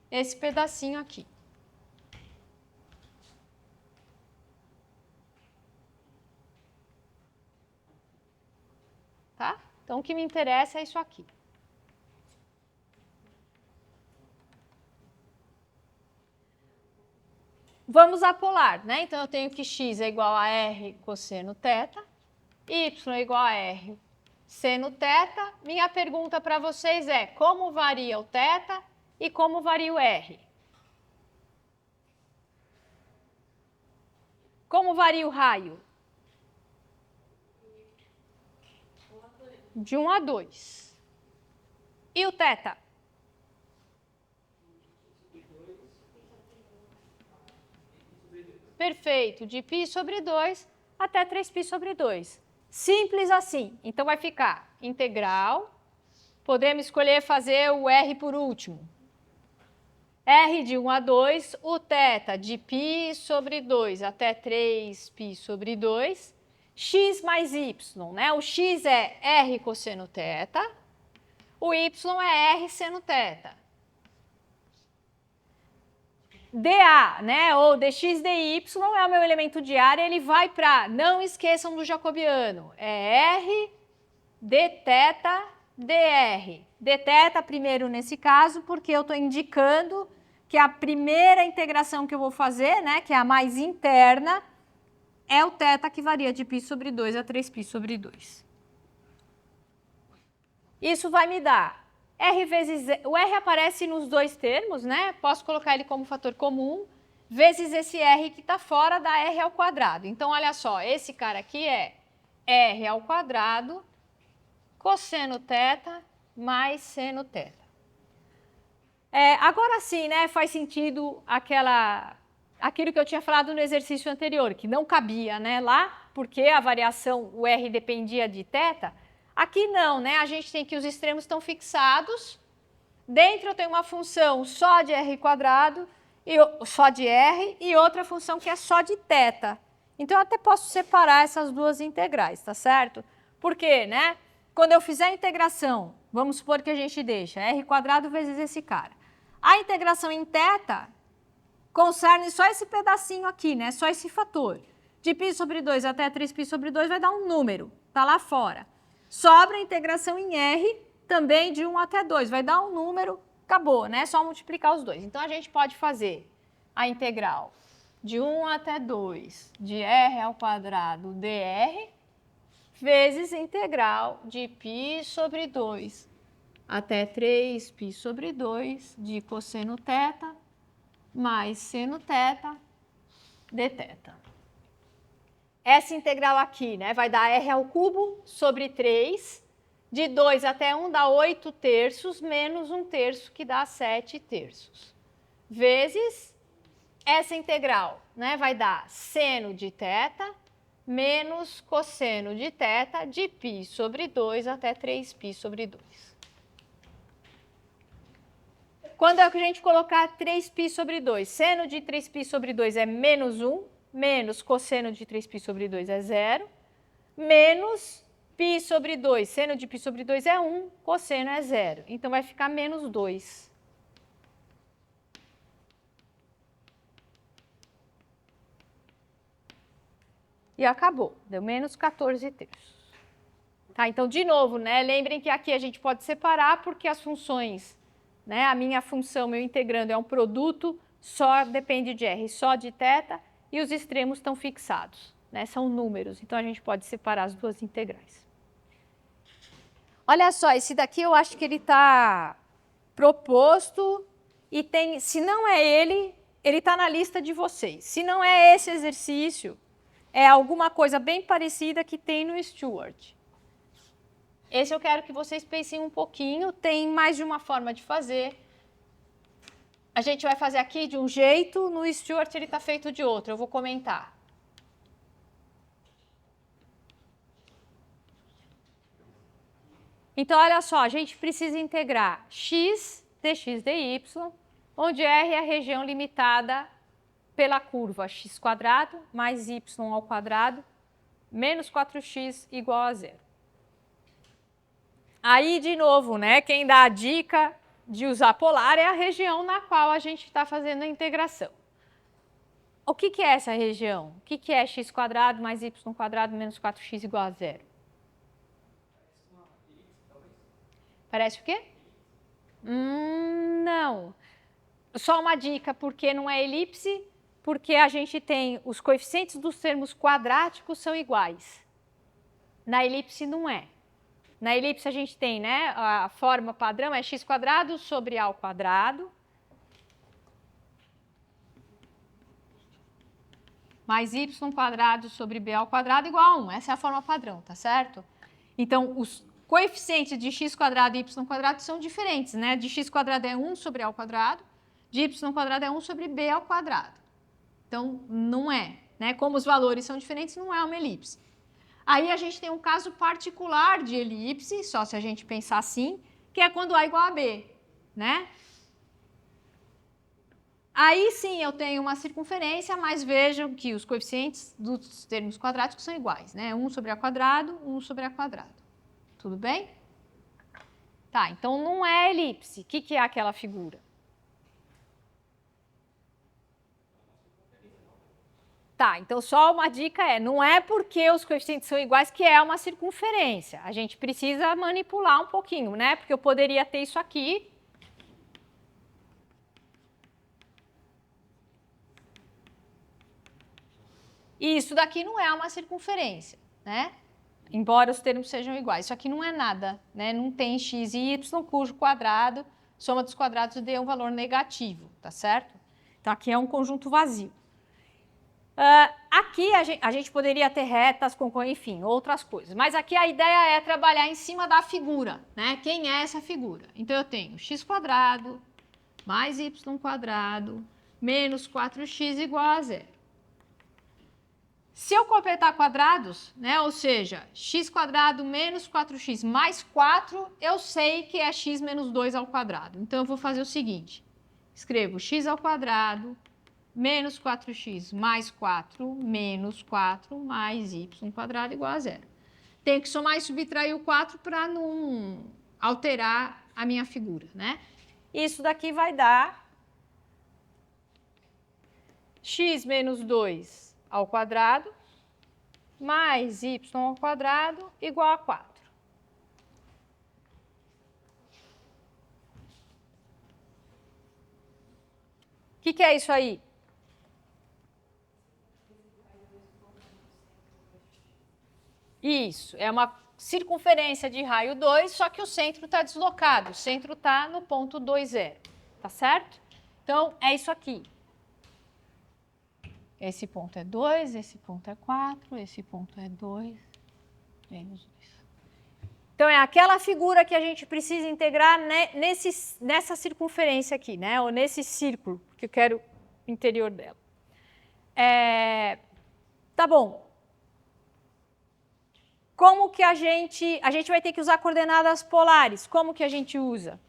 esse pedacinho aqui. Tá? Então, o que me interessa é isso aqui. Vamos a polar, né? Então, eu tenho que x é igual a r cosseno θ, y é igual a r seno θ. Minha pergunta para vocês é, como varia o θ e como varia o r? Como varia o raio? De 1 a 2. E o θ? Perfeito, de π sobre 2 até 3π sobre 2. Simples assim. Então, vai ficar integral. Podemos escolher fazer o r por último. R de 1 a 2, o θ de π sobre 2 até 3π sobre 2. X mais y, né? O x é r cosseno θ, o y é r seno θ. dA, né, ou dx dy é o meu elemento de área, ele vai para, não esqueçam do jacobiano, é r dθ dr. Dθ primeiro nesse caso, porque eu estou indicando que a primeira integração que eu vou fazer, né, que é a mais interna, é o θ que varia de π sobre 2 a 3π sobre 2. Isso vai me dar R vezes... O R aparece nos dois termos, né? Posso colocar ele como fator comum, vezes esse R que está fora da R ao quadrado. Então, olha só, esse cara aqui é R ao quadrado, cosseno θ mais seno θ. Agora sim, né? Faz sentido aquela aquilo que eu tinha falado no exercício anterior, que não cabia, né, lá, porque a variação, o R dependia de θ. Aqui não, né? A gente tem que os extremos estão fixados. Dentro eu tenho uma função só de R quadrado, só de R, e outra função que é só de θ. Então, eu até posso separar essas duas integrais, tá certo? Porque, né? Quando eu fizer a integração, vamos supor que a gente deixa R quadrado vezes esse cara. A integração em θ concerne só esse pedacinho aqui, né? Só esse fator. De π sobre 2 até 3π sobre 2 vai dar um número, tá lá fora. Sobra a integração em R, também de 1 até 2, vai dar um número, acabou, né? Só multiplicar os dois. Então, a gente pode fazer a integral de 1 até 2 de R ao quadrado dr vezes integral de π sobre 2 até 3π sobre 2 de cosseno θ mais seno θ dθ. Essa integral aqui, né, vai dar R ao cubo sobre 3, de 2 até 1 dá 8 terços, menos 1 terço, que dá 7 terços. Vezes essa integral, né, vai dar seno de θ menos cosseno de θ de π sobre 2 até 3π sobre 2. Quando a gente colocar 3π sobre 2, seno de 3π sobre 2 é menos 1, menos cosseno de 3π sobre 2 é 0, menos π sobre 2, seno de π sobre 2 é 1, cosseno é 0. Então, vai ficar menos 2. E acabou, deu menos 14 terços. Tá, então, de novo, né, lembrem que aqui a gente pode separar porque as funções, né, a minha função, meu integrando, é um produto, só depende de R, só de θ, e os extremos estão fixados, né, são números, então a gente pode separar as duas integrais. Olha só, esse daqui eu acho que ele está proposto e tem, se não é ele está na lista de vocês. Se não é esse exercício, é alguma coisa bem parecida que tem no Stewart. Esse eu quero que vocês pensem um pouquinho, tem mais de uma forma de fazer. A gente vai fazer aqui de um jeito, no Stewart ele está feito de outro, eu vou comentar. Então, olha só, a gente precisa integrar x dx dy, onde R é a região limitada pela curva x² mais y ao quadrado menos 4x igual a 0. Aí, de novo, né, quem dá a dica de usar polar é a região na qual a gente está fazendo a integração. O que é essa região? O que é x² mais y² menos 4x igual a 0? Parece o quê? Não. Só uma dica, porque não é elipse, porque a gente tem os coeficientes dos termos quadráticos são iguais. Na elipse não é. Na elipse a gente tem, né, a forma padrão é x² sobre a ao quadrado mais y² sobre b ao quadrado igual a 1. Essa é a forma padrão, tá certo? Então, os coeficientes de x² e y² são diferentes, né? De x² é 1 sobre a ao quadrado, de y² é 1 sobre b ao quadrado. Então, não é, né? Como os valores são diferentes, não é uma elipse. Aí a gente tem um caso particular de elipse, só se a gente pensar assim, que é quando A igual a B, né? Aí sim eu tenho uma circunferência, mas vejam que os coeficientes dos termos quadráticos são iguais, né? 1 sobre A quadrado, 1 sobre A quadrado. Tudo bem? Tá, então não é elipse. O que é aquela figura? Tá, então só uma dica é, não é porque os coeficientes são iguais que é uma circunferência. A gente precisa manipular um pouquinho, né? Porque eu poderia ter isso aqui. E isso daqui não é uma circunferência, né? Embora os termos sejam iguais. Isso aqui não é nada, né? Não tem x e y cujo quadrado, soma dos quadrados dê um valor negativo, tá certo? Então aqui é um conjunto vazio. Aqui a gente poderia ter retas, enfim, outras coisas. Mas aqui a ideia é trabalhar em cima da figura, né? Quem é essa figura? Então eu tenho x² mais y² menos 4x igual a zero. Se eu completar quadrados, né, ou seja, x quadrado menos 4x mais 4, eu sei que é x menos 2 ao quadrado. Então, eu vou fazer o seguinte. Escrevo x ao quadrado menos 4x mais 4 menos 4 mais y quadrado igual a zero. Tenho que somar e subtrair o 4 para não alterar a minha figura, né? Isso daqui vai dar x menos 2 ao quadrado mais y ao quadrado igual a 4. O que é isso aí? Isso, é uma circunferência de raio 2, só que o centro está deslocado. O centro está no ponto 2, 0. Tá certo? Então, é isso aqui. Esse ponto é 2, esse ponto é 4, esse ponto é 2, menos 2. Então, é aquela figura que a gente precisa integrar nessa circunferência aqui, né? Ou nesse círculo, que eu quero o interior dela. Tá bom. Como que a gente vai ter que usar coordenadas polares? Como que a gente usa?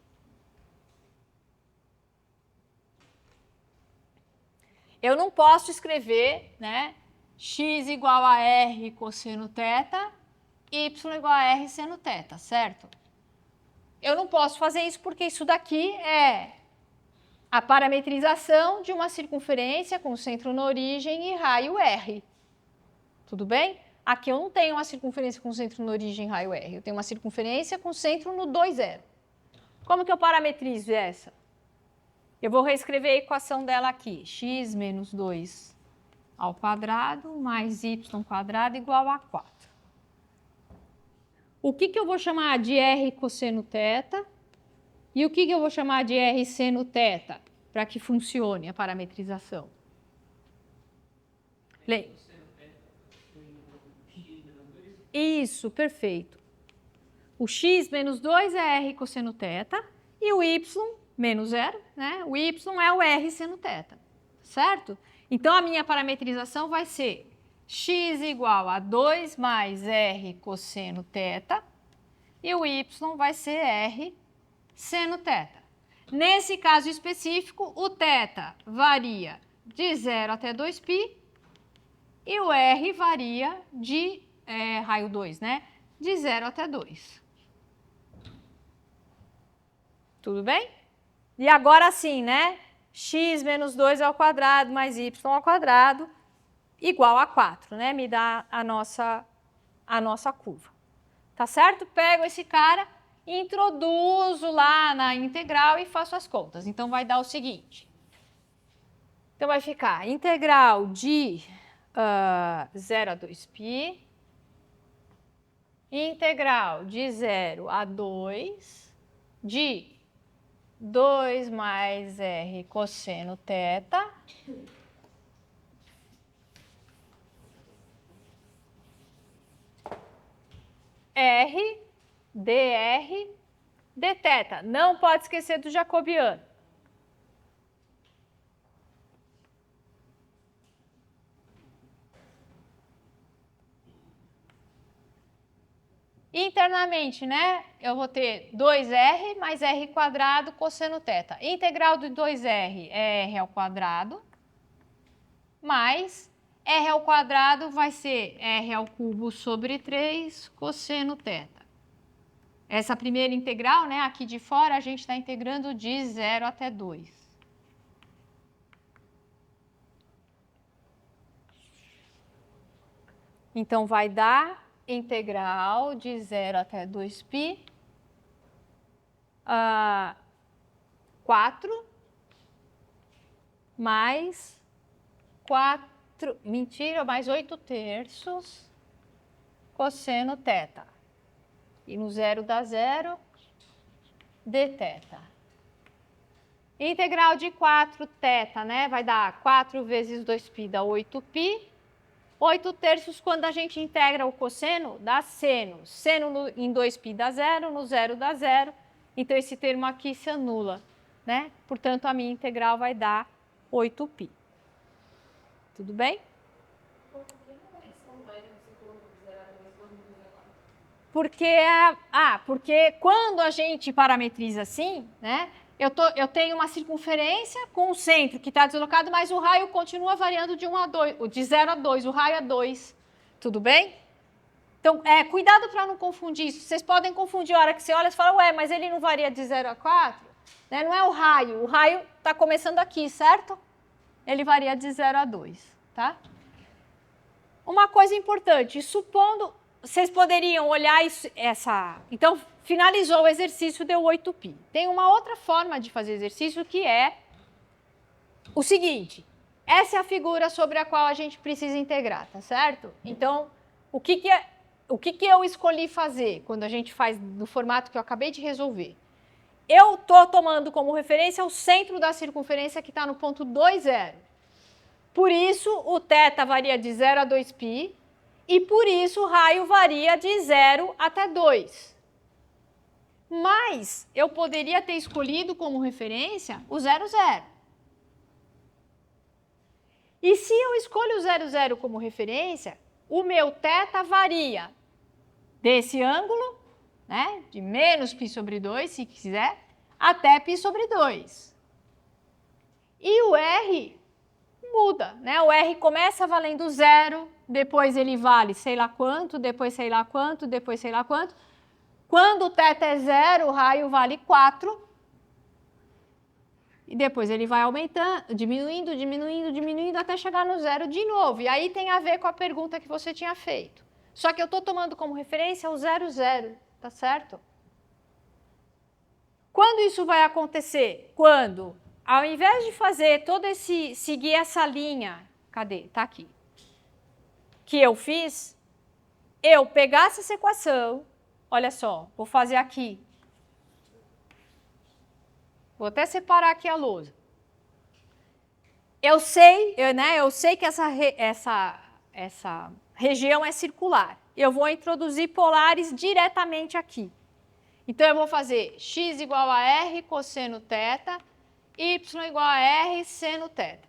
Eu não posso escrever, né, x igual a r cosseno θ, y igual a r seno θ, certo? Eu não posso fazer isso porque isso daqui é a parametrização de uma circunferência com centro na origem e raio r. Tudo bem? Aqui eu não tenho uma circunferência com centro na origem e raio r. Eu tenho uma circunferência com centro no 2, 0. Como que eu parametrizo essa? Eu vou reescrever a equação dela aqui. X menos 2 ao quadrado mais y quadrado igual a 4. O que eu vou chamar de r cosseno θ? E o que eu vou chamar de r seno θ? Para que funcione a parametrização. Isso, perfeito. O x menos 2 é r cosseno θ e o y menos 0, né? O y é o r seno θ, certo? Então, a minha parametrização vai ser x igual a 2 mais r cosseno θ e o y vai ser r seno θ. Nesse caso específico, o θ varia de 0 até 2π e o r varia de raio 2, né? De 0 até 2. Tudo bem? E agora sim, né? X menos 2 ao quadrado mais y ao quadrado igual a 4, né? Me dá a nossa curva. Tá certo? Pego esse cara, introduzo lá na integral e faço as contas. Então, vai dar o seguinte. Então, vai ficar integral de 0 a 2π, integral de 0 a 2 de 2 mais r cosseno θ r dr dθ. Não pode esquecer do jacobiano. Internamente, né, eu vou ter 2r mais r quadrado cosseno θ. Integral de 2r é r ao quadrado, mais r ao quadrado vai ser r ao cubo sobre 3 cosseno θ. Essa primeira integral, né, aqui de fora, a gente está integrando de 0 até 2. Então, vai dar integral de 0 até 2π, 4 mais 4, mais 8 terços cosseno θ. E no 0 dá 0, dθ. Integral de 4θ, né? Vai dar 4 vezes 2π dá 8π. 8 terços, quando a gente integra o cosseno, dá seno. Seno em 2π dá 0, no 0 dá 0. Então, esse termo aqui se anula, né? Portanto, a minha integral vai dar 8π. Tudo bem? Porque quando a gente parametriza assim, né, eu tenho uma circunferência com o centro que está deslocado, mas o raio continua variando de 1 a 2, de 0 a 2, o raio é 2. Tudo bem? Então, cuidado para não confundir isso. Vocês podem confundir a hora que você olha e fala, ué, mas ele não varia de 0 a 4? Né? Não é o raio está começando aqui, certo? Ele varia de 0 a 2, tá? Uma coisa importante, supondo, vocês poderiam olhar essa... Então, finalizou o exercício, deu 8π. Tem uma outra forma de fazer exercício que é o seguinte, essa é a figura sobre a qual a gente precisa integrar, tá certo? Então, o que eu escolhi fazer quando a gente faz no formato que eu acabei de resolver? Eu estou tomando como referência o centro da circunferência que está no ponto 2, 0. Por isso, o θ varia de 0 a 2π e por isso o raio varia de 0 até 2. Mas eu poderia ter escolhido como referência o 0, 0. E se eu escolho o 0, 0 como referência, o meu θ varia desse ângulo, né, de menos π sobre 2, se quiser, até π sobre 2. E o R muda, né? O R começa valendo 0, depois ele vale sei lá quanto, depois sei lá quanto, depois sei lá quanto. Quando o θ é 0, o raio vale 4. E depois ele vai aumentando, diminuindo, diminuindo, diminuindo, até chegar no 0 de novo. E aí tem a ver com a pergunta que você tinha feito. Só que eu estou tomando como referência o 0, 0, tá certo? Quando isso vai acontecer? Quando, ao invés de fazer seguir essa linha, cadê? Tá aqui. Que eu fiz, eu pegasse essa equação, olha só, vou fazer aqui. Vou até separar aqui a lousa. Eu sei que essa região é circular. Eu vou introduzir polares diretamente aqui. Então, eu vou fazer x igual a r cosseno θ, y igual a r seno θ.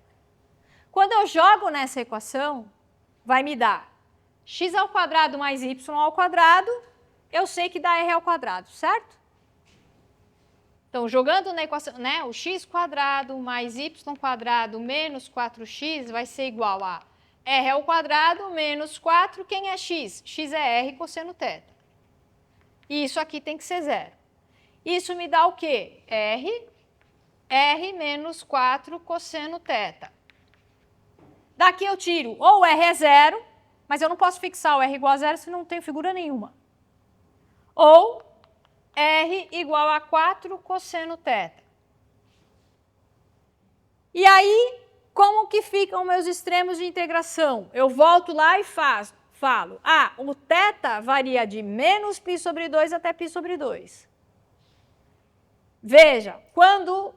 Quando eu jogo nessa equação, vai me dar x ao quadrado mais y ao quadrado, eu sei que dá r ao quadrado, certo? Então, jogando na equação, né, o x quadrado mais y quadrado menos 4x vai ser igual a r ao quadrado menos 4, quem é x? X é r cosseno θ. E isso aqui tem que ser 0. Isso me dá o quê? R menos 4 cosseno θ. Daqui eu tiro ou o R é 0, mas eu não posso fixar o R igual a 0 se não tenho figura nenhuma. Ou R igual a 4 cosseno θ. E aí, como que ficam meus extremos de integração? Eu volto lá e falo, o θ varia de menos π sobre 2 até π sobre 2. Veja, quando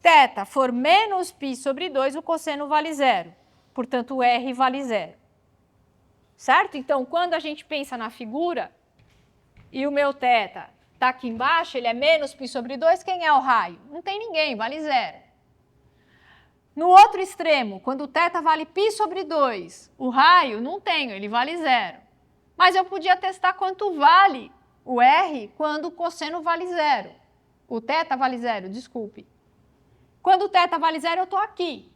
θ for menos π sobre 2, o cosseno vale 0. Portanto, o R vale 0. Certo? Então, quando a gente pensa na figura e o meu θ está aqui embaixo, ele é menos π sobre 2, quem é o raio? Não tem ninguém, vale 0. No outro extremo, quando o θ vale π sobre 2, o raio não tenho, ele vale 0. Mas eu podia testar quanto vale o R quando o cosseno vale 0. O θ vale 0, desculpe. Quando o θ vale 0, eu estou aqui.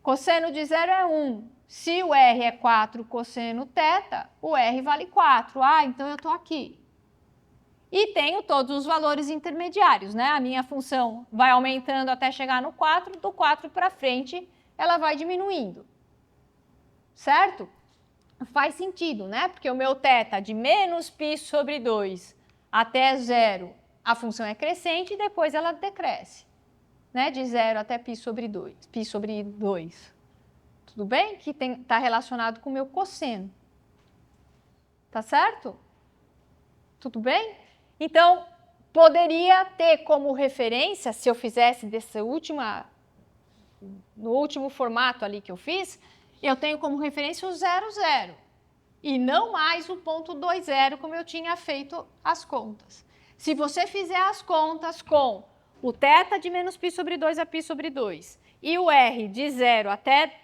Cosseno de 0 é 1. Se o R é 4 cosseno θ, o R vale 4. Então eu estou aqui. E tenho todos os valores intermediários, né? A minha função vai aumentando até chegar no 4, do 4 para frente ela vai diminuindo. Certo? Faz sentido, né? Porque o meu θ de menos π sobre 2 até 0, a função é crescente e depois ela decresce. Né? De 0 até π sobre 2. Π sobre 2. Tudo bem? Que está relacionado com o meu cosseno. Tá certo? Tudo bem? Então, poderia ter como referência, se eu fizesse no último formato ali que eu fiz, eu tenho como referência o 0, 0. E não mais o ponto 2, 0, como eu tinha feito as contas. Se você fizer as contas com o θ de menos π sobre 2 a π sobre 2 e o R de 0 até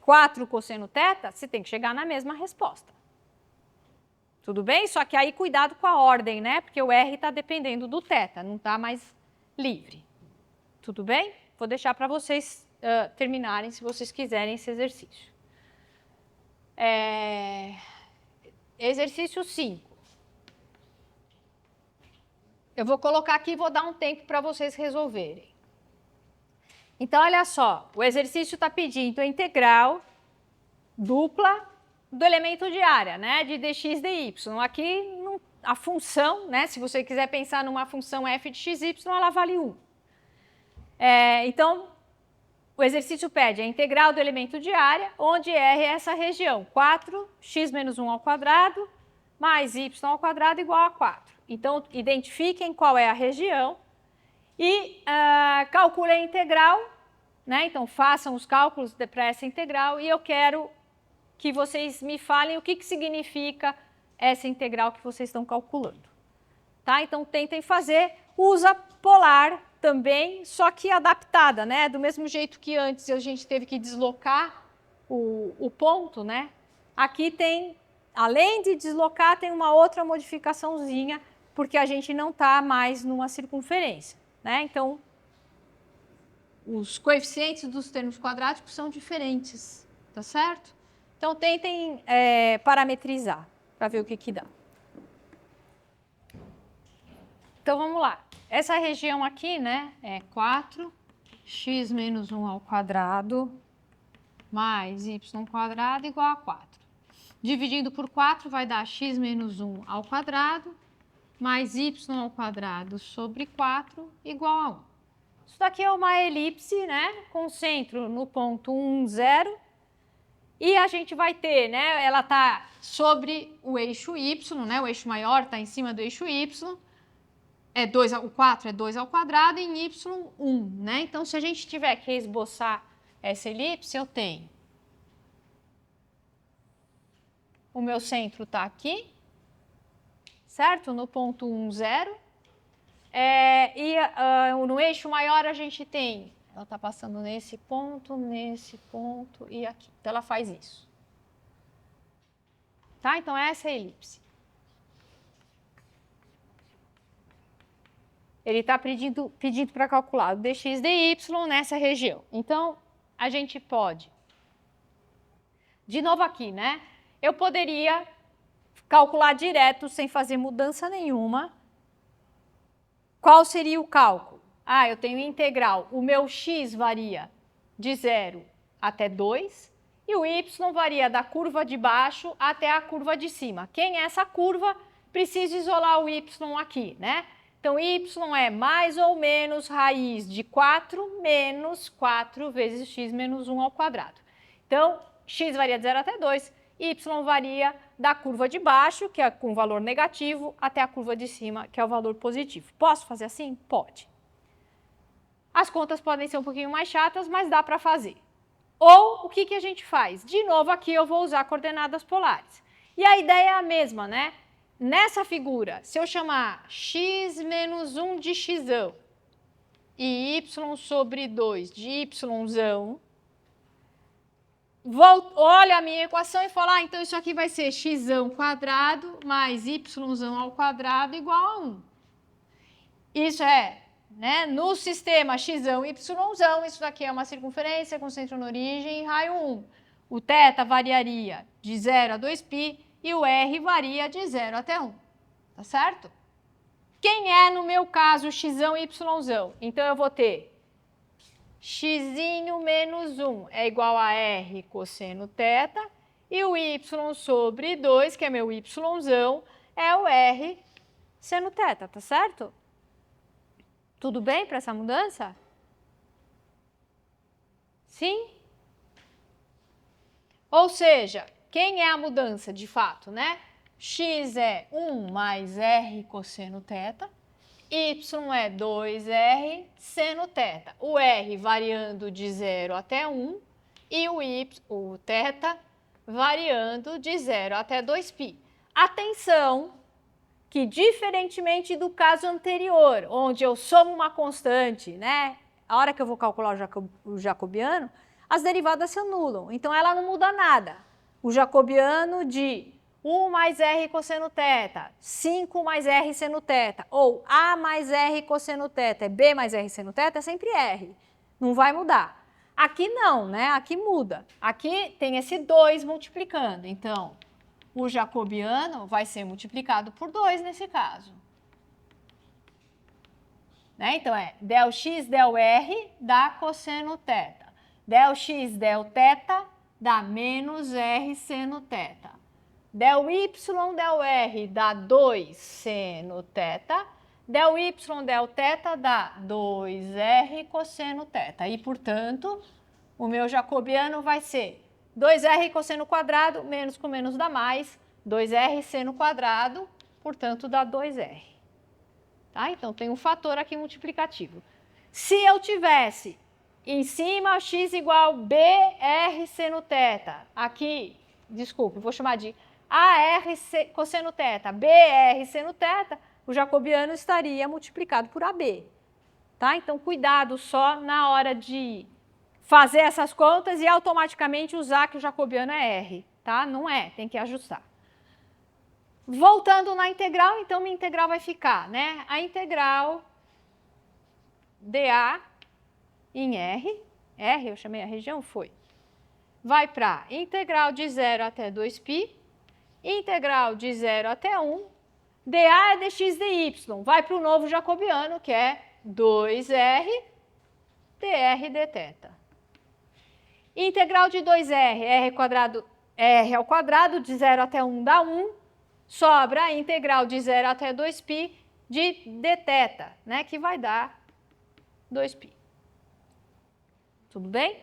4 cosseno θ, você tem que chegar na mesma resposta. Tudo bem? Só que aí cuidado com a ordem, né? Porque o R está dependendo do θ, não está mais livre. Tudo bem? Vou deixar para vocês terminarem, se vocês quiserem, esse exercício. Exercício 5. Eu vou colocar aqui e vou dar um tempo para vocês resolverem. Então, olha só, o exercício está pedindo a integral dupla do elemento de área, né, de dx dy. Aqui, a função, né, se você quiser pensar numa função f de xy, ela vale 1. Então, o exercício pede a integral do elemento de área, onde R é essa região, 4x menos 1 ao quadrado mais y ao quadrado igual a 4. Então, identifiquem qual é a região e calculem a integral, né? Então, façam os cálculos para essa integral e eu quero que vocês me falem o que significa essa integral que vocês estão calculando. Tá? Então, tentem fazer. Usa polar também, só que adaptada, né? Do mesmo jeito que antes a gente teve que deslocar o ponto, né? Aqui tem, além de deslocar, tem uma outra modificaçãozinha, porque a gente não está mais numa circunferência, né? Então, os coeficientes dos termos quadráticos são diferentes, tá certo? Então, tentem parametrizar para ver o que dá. Então, vamos lá. Essa região aqui, né, é 4x menos 1 ao quadrado mais y quadrado igual a 4. Dividindo por 4 vai dar x menos 1 ao quadrado mais y ao quadrado sobre 4 igual a 1. Isso daqui é uma elipse, né, com centro no ponto 1, 0. E a gente vai ter, né, ela está sobre o eixo y, né, o eixo maior está em cima do eixo y. O 4 é 2 ao quadrado e em y, 1, né? Então, se a gente tiver que esboçar essa elipse, eu tenho. O meu centro está aqui, certo? No ponto 1, 0. No eixo maior a gente tem, ela está passando nesse ponto e aqui. Então, ela faz isso. Tá? Então, essa é a elipse. Ele está pedindo para calcular o dx dy nessa região. Então, a gente pode, de novo aqui, né? Eu poderia calcular direto, sem fazer mudança nenhuma. Qual seria o cálculo? Eu tenho integral. O meu x varia de 0 até 2 e o y varia da curva de baixo até a curva de cima. Quem é essa curva? Preciso isolar o y aqui, né? Então, y é mais ou menos raiz de 4 menos 4 vezes x menos 1 ao quadrado. Então, x varia de 0 até 2, y varia da curva de baixo, que é com valor negativo, até a curva de cima, que é o valor positivo. Posso fazer assim? Pode. As contas podem ser um pouquinho mais chatas, mas dá para fazer. Ou, o que a gente faz? De novo, aqui eu vou usar coordenadas polares. E a ideia é a mesma, né? Nessa figura, se eu chamar x menos 1 de x e y sobre 2 de y, olho a minha equação e falo, então isso aqui vai ser x quadrado mais y ao quadrado igual a 1. Isso é, né, no sistema x, y, isso daqui é uma circunferência com centro na origem e raio 1. O θ variaria de 0 a 2π. E o R varia de 0 até 1, tá certo? Quem é, no meu caso, x, y? Então, eu vou ter x menos 1 é igual a R cosseno θ, e o y sobre 2, que é meu y, é o R seno θ, tá certo? Tudo bem para essa mudança? Sim? Ou seja, quem é a mudança de fato, né? X é 1 mais R cosseno θ, Y é 2R seno θ. O R variando de 0 até 1 e o θ variando de 0 até 2π. Atenção que, diferentemente do caso anterior, onde eu somo uma constante, né? a hora que eu vou calcular o jacobiano, as derivadas se anulam. Então, ela não muda nada. O jacobiano de 1 mais r cosseno θ, 5 mais r seno θ, ou a mais r cosseno θ é b mais r seno θ, é sempre r. Não vai mudar. Aqui não, né? Aqui muda. Aqui tem esse 2 multiplicando. Então, o jacobiano vai ser multiplicado por 2 nesse caso. Né? Então, é del x del r dá cosseno θ. Del x del θ dá menos r seno θ. Del y del r dá 2 seno θ. Del y del θ dá 2r cosseno θ. E, portanto, o meu jacobiano vai ser 2r cosseno quadrado, menos com menos dá mais, 2r seno quadrado, portanto, dá 2r. Tá? Então, tem um fator aqui multiplicativo. Se eu tivesse em cima x igual br seno θ, aqui, desculpe, vou chamar de AR cosseno θ, BR seno θ, o jacobiano estaria multiplicado por AB. Tá? Então, cuidado só na hora de fazer essas contas e automaticamente usar que o jacobiano é R. Tá? Não é, tem que ajustar. Voltando na integral, então minha integral vai ficar, né? A integral dA em R eu chamei a região, foi. Vai para integral de 0 até 2π, integral de 0 até 1, dA é dx dy, vai para o novo jacobiano, que é 2r dr dθ. Integral de 2r, r ao quadrado, de 0 até 1 dá 1, sobra a integral de 0 até 2π de dθ, né, que vai dar 2π. Tudo bem?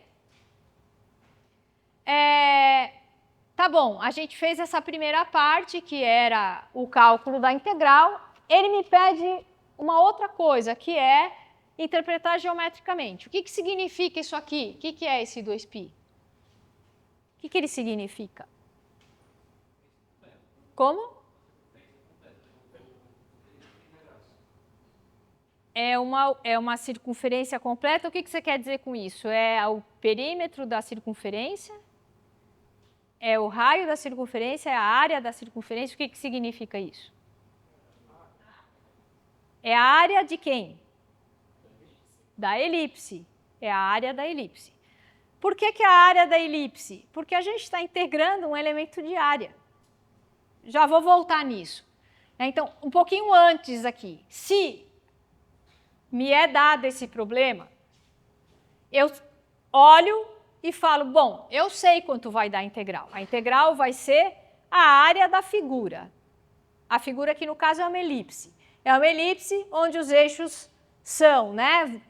Tá bom, a gente fez essa primeira parte, que era o cálculo da integral. Ele me pede uma outra coisa, que é interpretar geometricamente. O que significa isso aqui? O que é esse 2π? O que ele significa? Como? É uma circunferência completa. O que você quer dizer com isso? É o perímetro da circunferência? É o raio da circunferência? É a área da circunferência? O que significa isso? É a área de quem? Da elipse. É a área da elipse. Por que é a área da elipse? Porque a gente está integrando um elemento de área. Já vou voltar nisso. Então, um pouquinho antes aqui. Se me é dado esse problema, eu olho e falo, bom, eu sei quanto vai dar a integral. A integral vai ser a área da figura. A figura aqui, no caso, é uma elipse. É uma elipse onde os eixos são, né?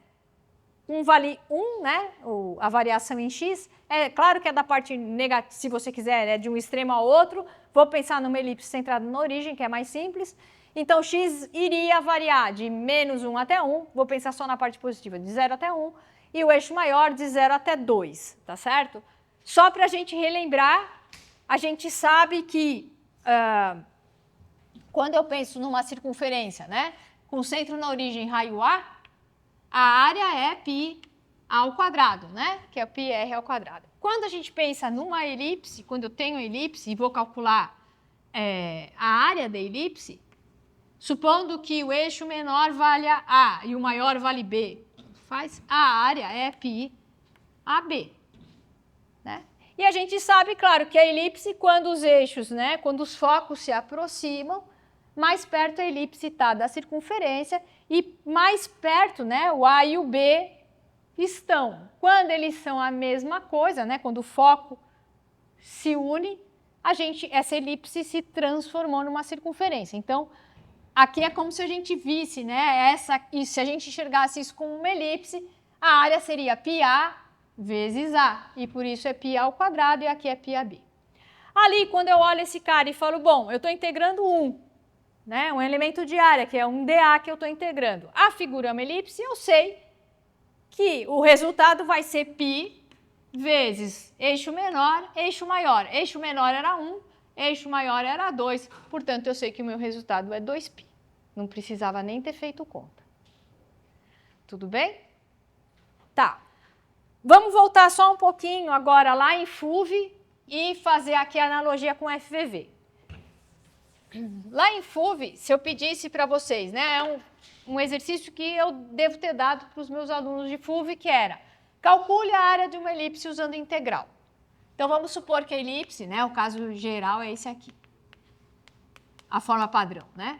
Um vale 1, né? A variação em x. É claro que é da parte negativa, se você quiser, é de um extremo ao outro. Vou pensar numa elipse centrada na origem, que é mais simples. Então, x iria variar de menos 1 até 1. Vou pensar só na parte positiva, de 0 até 1. E o eixo maior de 0 até 2, tá certo? Só para a gente relembrar, a gente sabe que quando eu penso numa circunferência, né, com centro na origem raio A área é π ao quadrado, né, que é πr ao quadrado. Quando a gente pensa numa elipse, quando eu tenho elipse e vou calcular a área da elipse, supondo que o eixo menor valha A e o maior vale B, a área é π AB. Né? E a gente sabe, claro, que a elipse, quando os eixos, né, quando os focos se aproximam, mais perto a elipse está da circunferência e mais perto, né, o A e o B estão. Quando eles são a mesma coisa, né, quando o foco se une, essa elipse se transformou numa circunferência. Então, aqui é como se a gente visse, né, e se a gente enxergasse isso como uma elipse, a área seria πA vezes A, e por isso é π ao quadrado e aqui é πAB. Ali, quando eu olho esse cara e falo, bom, eu estou integrando né, um elemento de área, que é um dA que eu estou integrando. A figura é uma elipse, eu sei que o resultado vai ser π vezes eixo menor, eixo maior. Eixo menor era 1, eixo maior era 2, portanto, eu sei que o meu resultado é 2π. Não precisava nem ter feito conta. Tudo bem? Tá. Vamos voltar só um pouquinho agora lá em FUV e fazer aqui a analogia com FVV. Lá em FUV, se eu pedisse para vocês, né, é um exercício que eu devo ter dado para os meus alunos de FUV, que era, calcule a área de uma elipse usando integral. Então, vamos supor que a elipse, né, o caso geral é esse aqui, a forma padrão, né?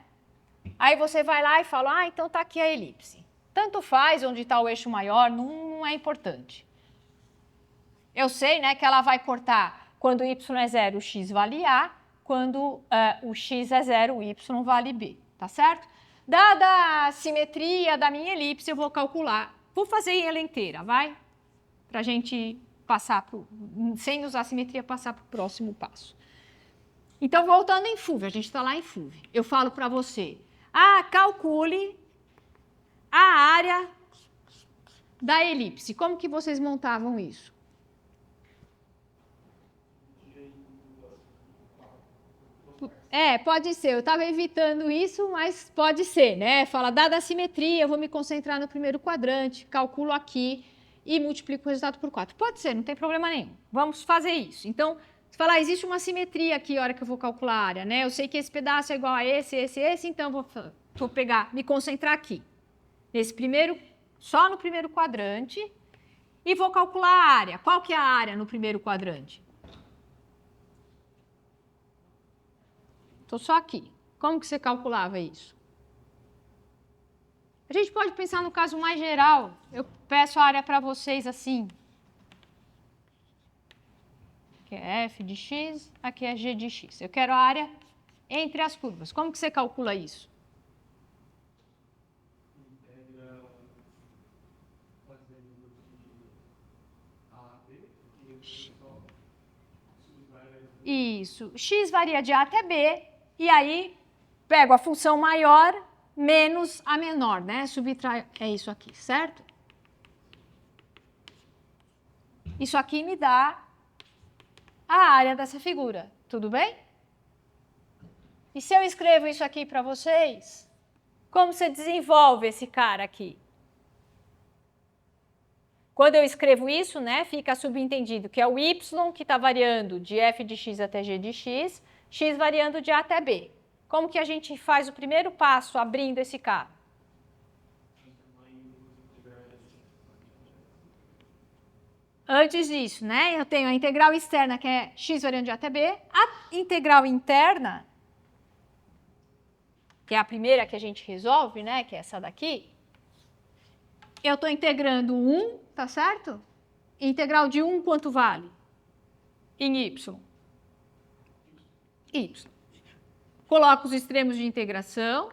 Aí você vai lá e fala, ah, então está aqui a elipse. Tanto faz onde está o eixo maior, não é importante. Eu sei, né, que ela vai cortar quando y é 0, o x vale A, quando o x é 0, o y vale B, tá certo? Dada a simetria da minha elipse, eu vou calcular. Vou fazer ela inteira, vai? Para a gente passar, sem usar a simetria, passar para o próximo passo. Então, voltando em FUV, a gente está lá em FUV. Eu falo para você, calcule a área da elipse. Como que vocês montavam isso? Pode ser. Eu estava evitando isso, mas pode ser, né? Fala, dada a simetria, eu vou me concentrar no primeiro quadrante, calculo aqui e multiplico o resultado por 4. Pode ser, não tem problema nenhum. Vamos fazer isso. Então, se falar, existe uma simetria aqui a hora que eu vou calcular a área, né? Eu sei que esse pedaço é igual a esse, então vou pegar, me concentrar aqui. Nesse primeiro, só no primeiro quadrante, e vou calcular a área. Qual que é a área no primeiro quadrante? Estou só aqui. Como que você calculava isso? A gente pode pensar no caso mais geral. Eu peço a área para vocês assim. Aqui é f de x, aqui é g de x. Eu quero a área entre as curvas. Como que você calcula isso? Isso. X varia de A até B, e aí pego a função maior menos a menor, né? Subtraio, é isso aqui, certo? Isso aqui me dá a área dessa figura, tudo bem? E se eu escrevo isso aqui para vocês, como você desenvolve esse cara aqui? Quando eu escrevo isso, né, fica subentendido que é o y que está variando de f de x até g de x, x variando de A até B. Como que a gente faz o primeiro passo abrindo esse cara? Antes disso, né, eu tenho a integral externa, que é x variando de A até B. A integral interna, que é a primeira que a gente resolve, né, que é essa daqui, eu estou integrando 1, tá certo? Integral de 1 quanto vale? Em y. Y. Coloco os extremos de integração.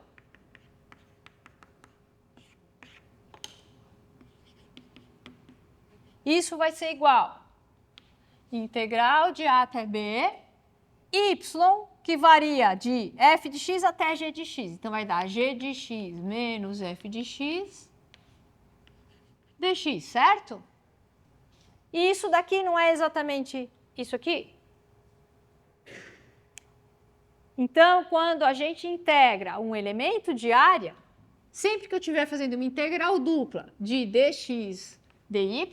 Isso vai ser igual. Integral de A até B, y, que varia de f de x até g de x. Então, vai dar g de x menos f de x dx, certo? E isso daqui não é exatamente isso aqui? Então, quando a gente integra um elemento de área, sempre que eu estiver fazendo uma integral dupla de dx, dy,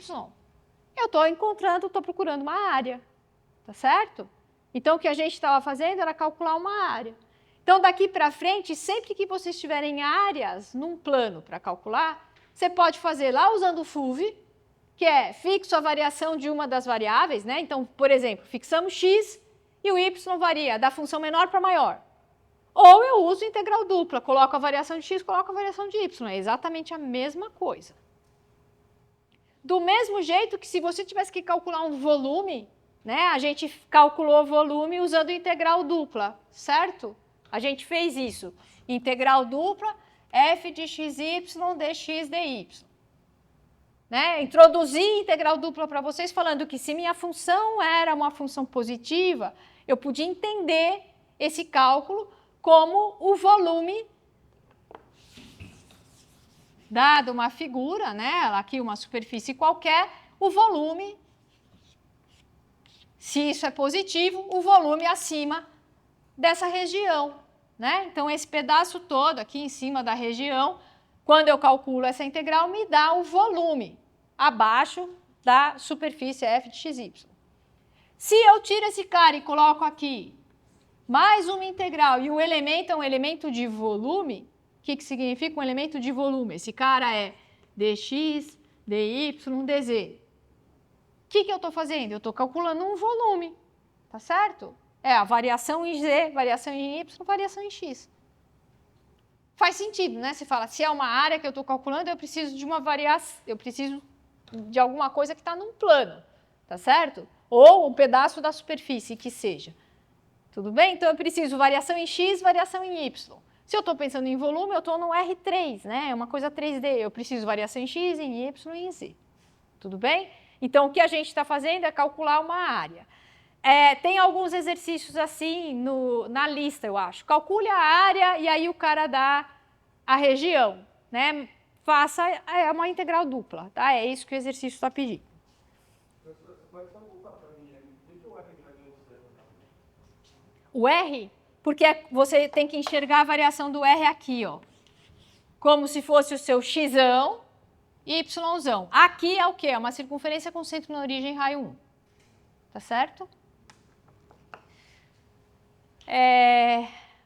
eu estou procurando uma área, tá certo? Então, o que a gente estava fazendo era calcular uma área. Então, daqui para frente, sempre que vocês tiverem áreas num plano para calcular, você pode fazer lá usando o FUV, que é fixo a variação de uma das variáveis, né? Então, por exemplo, fixamos x e o y varia da função menor para maior. Ou eu uso integral dupla, coloco a variação de x, coloco a variação de y. É exatamente a mesma coisa. Do mesmo jeito que se você tivesse que calcular um volume, né? A gente calculou o volume usando integral dupla, certo? A gente fez isso. Integral dupla, f de xy dx dy. Né? Introduzi integral dupla para vocês falando que se minha função era uma função positiva, eu podia entender esse cálculo como o volume, dado uma figura, né? Aqui uma superfície qualquer, o volume, se isso é positivo, o volume acima dessa região. Né? Então, esse pedaço todo aqui em cima da região, quando eu calculo essa integral, me dá o volume abaixo da superfície f de xy. Se eu tiro esse cara e coloco aqui mais uma integral e o elemento é um elemento de volume, o que significa um elemento de volume? Esse cara é dx, dy, dz. O que eu estou fazendo? Eu estou calculando um volume, tá certo? É a variação em z, variação em y, variação em x. Faz sentido, né? Você fala, se é uma área que eu estou calculando, eu preciso de uma variação, eu preciso de alguma coisa que está num plano, tá certo? Ou um pedaço da superfície, que seja. Tudo bem? Então, eu preciso variação em x, variação em y. Se eu estou pensando em volume, eu estou no R3, né? É uma coisa 3D. Eu preciso variação em x, em y e em z. Tudo bem? Então, o que a gente está fazendo é calcular uma área. Tem alguns exercícios assim na lista, eu acho. Calcule a área e aí o cara dá a região, né? Faça uma integral dupla, tá? É isso que o exercício está pedindo. O R, porque você tem que enxergar a variação do R aqui, ó. Como se fosse o seu xão e yzão. Aqui é o quê? É uma circunferência com centro na origem raio 1. Tá certo?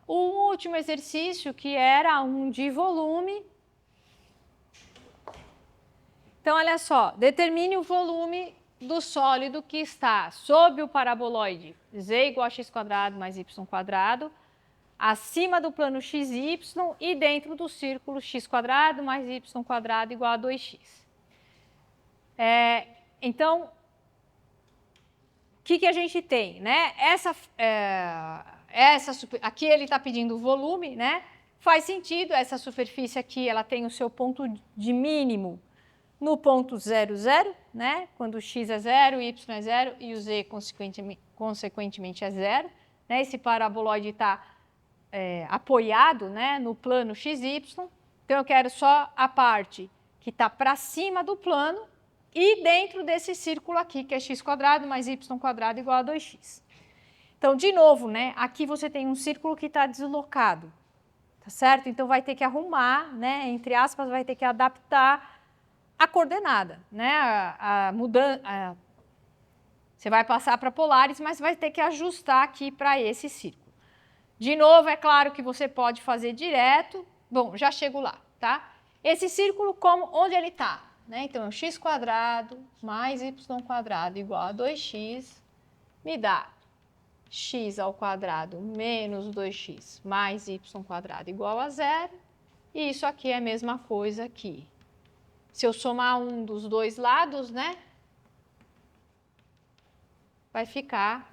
O último exercício, que era um de volume. Então, olha só. Determine o volume do sólido que está sob o paraboloide z igual a x² mais y², acima do plano xy e dentro do círculo x² mais y² igual a 2x. Então, o que a gente tem? Né? Aqui ele está pedindo o volume, né? Faz sentido, essa superfície aqui ela tem o seu ponto de mínimo no ponto 0, 0, né? Quando o x é 0, o y é 0 e o z, consequentemente, é 0. Né? Esse paraboloide está apoiado, né, no plano xy. Então, eu quero só a parte que está para cima do plano e dentro desse círculo aqui, que é x² mais y² igual a 2x. Então, de novo, né, aqui você tem um círculo que está deslocado, tá certo? Então, vai ter que arrumar, né, entre aspas, vai ter que adaptar a coordenada, né? Você vai passar para polares, mas vai ter que ajustar aqui para esse círculo. De novo, é claro que você pode fazer direto. Bom, já chego lá, tá? Esse círculo, onde ele está? Né? Então, x² mais y² igual a 2x me dá x² menos 2x mais y² igual a 0. E isso aqui é a mesma coisa aqui. Se eu somar um dos dois lados, né? Vai ficar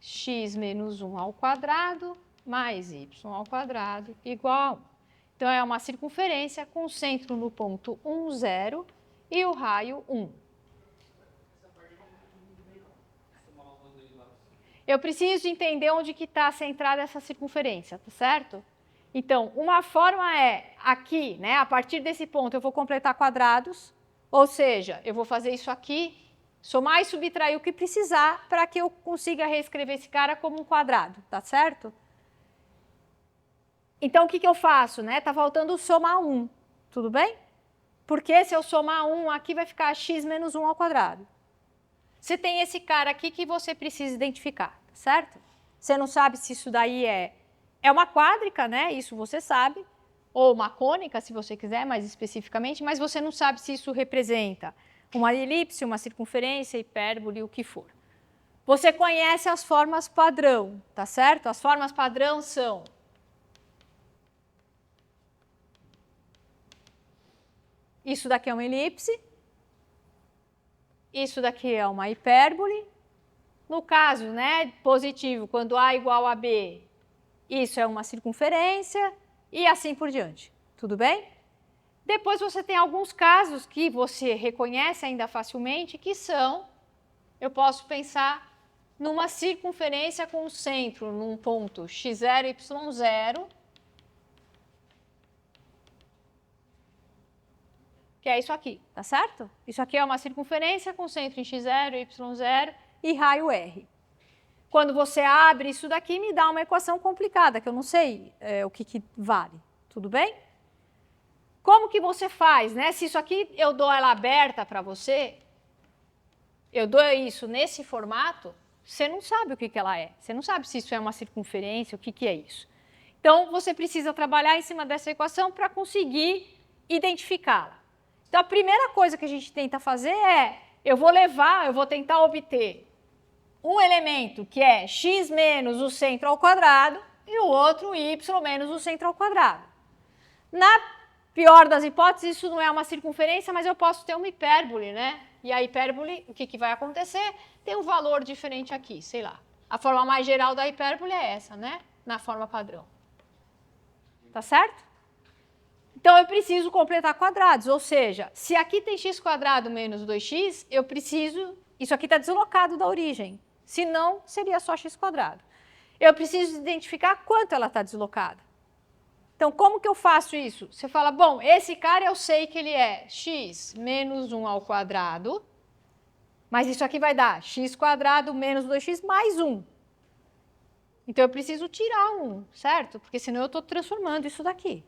x menos 1² mais y² igual a 1. Então, é uma circunferência com centro no ponto 1, 0 e o raio 1. Eu preciso entender onde que está centrada essa circunferência, tá certo? Então, uma forma é aqui, né? A partir desse ponto eu vou completar quadrados, ou seja, eu vou fazer isso aqui, somar e subtrair o que precisar para que eu consiga reescrever esse cara como um quadrado, tá certo? Então, o que eu faço? Né? Tá faltando somar 1, tudo bem? Porque se eu somar 1 aqui vai ficar x menos 1². Você tem esse cara aqui que você precisa identificar, tá certo? Você não sabe se isso daí é uma quádrica, né? Isso você sabe, ou uma cônica, se você quiser, mais especificamente, mas você não sabe se isso representa uma elipse, uma circunferência, hipérbole, o que for. Você conhece as formas padrão, tá certo? As formas padrão são isso daqui é uma elipse, isso daqui é uma hipérbole. No caso, né, positivo, quando A igual a B, isso é uma circunferência e assim por diante. Tudo bem? Depois você tem alguns casos que você reconhece ainda facilmente, que são, eu posso pensar numa circunferência com centro num ponto x0, y0, que é isso aqui, tá certo? Isso aqui é uma circunferência com centro em x0, y0 e raio R. Quando você abre isso daqui, me dá uma equação complicada, que eu não sei o que vale. Tudo bem? Como que você faz, né? Se isso aqui eu dou ela aberta para você, eu dou isso nesse formato, você não sabe o que, que ela é. Você não sabe se isso é uma circunferência, o que, que é isso. Então, você precisa trabalhar em cima dessa equação para conseguir identificá-la. Então, a primeira coisa que a gente tenta fazer é, eu vou tentar obter um elemento que é x menos o centro ao quadrado e o outro y menos o centro ao quadrado. Na pior das hipóteses, isso não é uma circunferência, mas eu posso ter uma hipérbole, né? E a hipérbole, o que, que vai acontecer? Tem um valor diferente aqui, sei lá. A forma mais geral da hipérbole é essa, né? Na forma padrão. Tá certo? Então, eu preciso completar quadrados, ou seja, se aqui tem x² menos 2x, eu preciso... Isso aqui está deslocado da origem, senão seria só x². Eu preciso identificar quanto ela está deslocada. Então, como que eu faço isso? Você fala, bom, esse cara eu sei que ele é x menos 1 ao quadrado, mas isso aqui vai dar x² menos 2x mais 1. Então, eu preciso tirar 1, certo? Porque senão eu estou transformando isso daqui.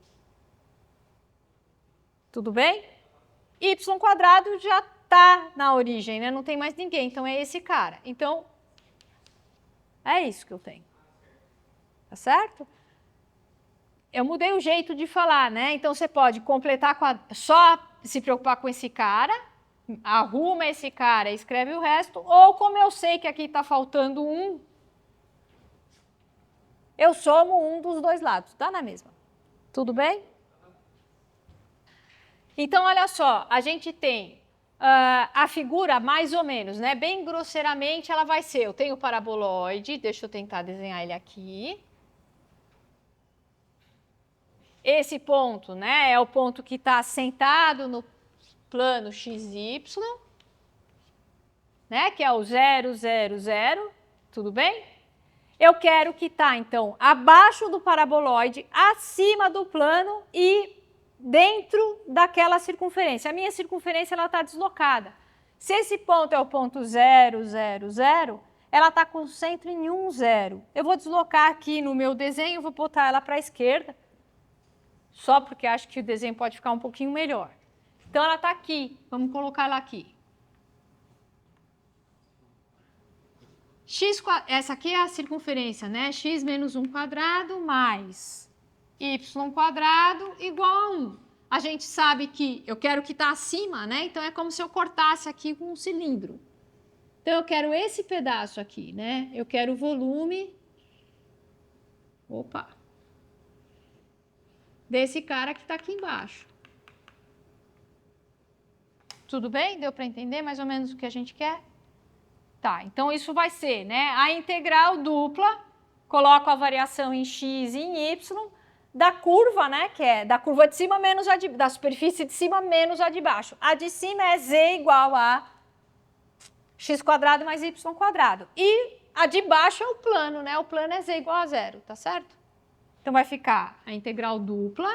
Tudo bem? Y² já está na origem, né? Não tem mais ninguém, então é esse cara. Então, é isso que eu tenho. Tá certo? Eu mudei o jeito de falar, né? Então, você pode completar, só se preocupar com esse cara, arruma esse cara e escreve o resto, ou como eu sei que aqui está faltando um, eu somo um dos dois lados, dá na mesma. Tudo bem? Então, olha só, a gente tem a figura mais ou menos, né? Bem grosseiramente ela vai ser, eu tenho o paraboloide, deixa eu tentar desenhar ele aqui. Esse ponto, né, é o ponto que está sentado no plano XY, né, que é o 0, 0, 0, tudo bem? Eu quero que está, então, abaixo do paraboloide, acima do plano e dentro daquela circunferência. A minha circunferência está deslocada. Se esse ponto é o ponto 0, 0, 0, ela está com o centro em 1, 0. Eu vou deslocar aqui no meu desenho, vou botar ela para a esquerda, só porque acho que o desenho pode ficar um pouquinho melhor. Então, ela está aqui. Vamos colocar ela aqui. Essa aqui é a circunferência, né? X menos 1² mais y² igual a 1. A gente sabe que eu quero que está acima, né? Então, é como se eu cortasse aqui com um cilindro. Então, eu quero esse pedaço aqui, né? Eu quero o volume... Opa! Desse cara que está aqui embaixo. Tudo bem? Deu para entender mais ou menos o que a gente quer? Tá, então isso vai ser, né, a integral dupla, coloco a variação em x e em y, da curva, né, que é da curva de cima menos a da superfície de cima menos a de baixo. A de cima é z igual a x² mais y². E a de baixo é o plano, né, o plano é z igual a 0, tá certo? Então vai ficar a integral dupla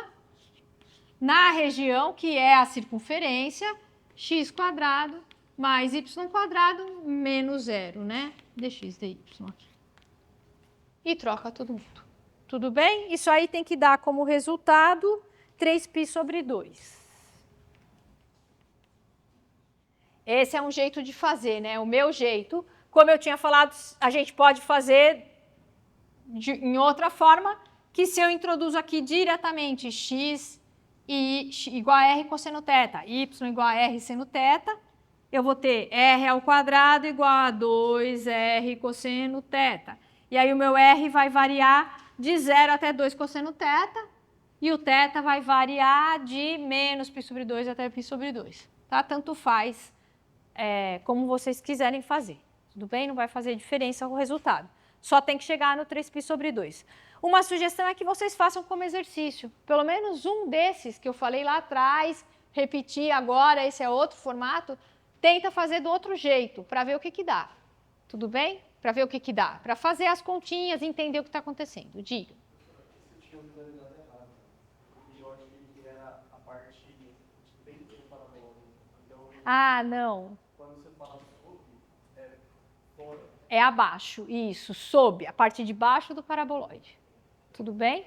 na região que é a circunferência, x² mais y² menos 0, né? dx dy aqui. E troca todo mundo. Tudo bem? Isso aí tem que dar como resultado 3π/2. Esse é um jeito de fazer, né? O meu jeito. Como eu tinha falado, a gente pode fazer em outra forma, que se eu introduzo aqui diretamente x igual a r cosseno θ, y igual a r seno θ, eu vou ter r² igual a 2r cosseno θ. E aí o meu r vai variar de 0 até 2 cosseno θ, e o θ vai variar de menos π/2 até π/2. Tá? Tanto faz como vocês quiserem fazer. Tudo bem? Não vai fazer diferença o resultado. Só tem que chegar no 3π/2. Uma sugestão é que vocês façam como exercício. Pelo menos um desses que eu falei lá atrás, repetir agora, esse é outro formato, tenta fazer do outro jeito, para ver o que, que dá. Tudo bem? Para ver o que, que dá. Para fazer as continhas e entender o que está acontecendo. Diga. Eu tinha visualizado errado. E eu achei que era a parte dentro do parabólico. Então, Não. quando você fala sobre, é fora. É abaixo, isso, sob, a parte de baixo do paraboloide. Tudo bem?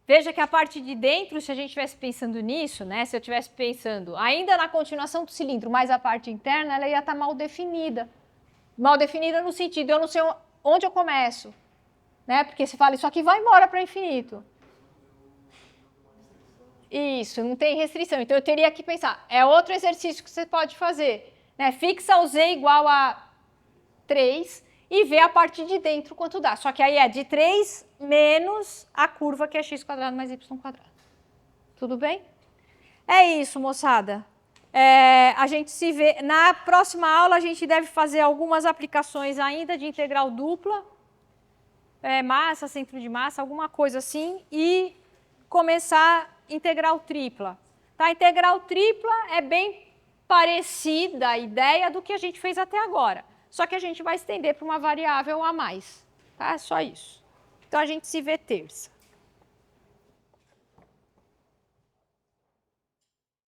Veja que a parte de dentro, se a gente estivesse pensando nisso, né? Se eu estivesse pensando ainda na continuação do cilindro, mas a parte interna, ela ia estar mal definida. Mal definida no sentido, eu não sei onde eu começo. Né? Porque você fala, isso aqui vai embora para o infinito. Isso, não tem restrição. Então, eu teria que pensar, é outro exercício que você pode fazer. Né? Fixa o z igual a 3 e vê a parte de dentro quanto dá. Só que aí é de 3 menos a curva que é x² mais y². Tudo bem? É isso, moçada. A gente se vê... Na próxima aula, a gente deve fazer algumas aplicações ainda de integral dupla. Massa, centro de massa, alguma coisa assim. E começar integral tripla. Tá? Integral tripla é bem parecida a ideia do que a gente fez até agora. Só que a gente vai estender para uma variável a mais. Tá? É só isso. Então, a gente se vê terça.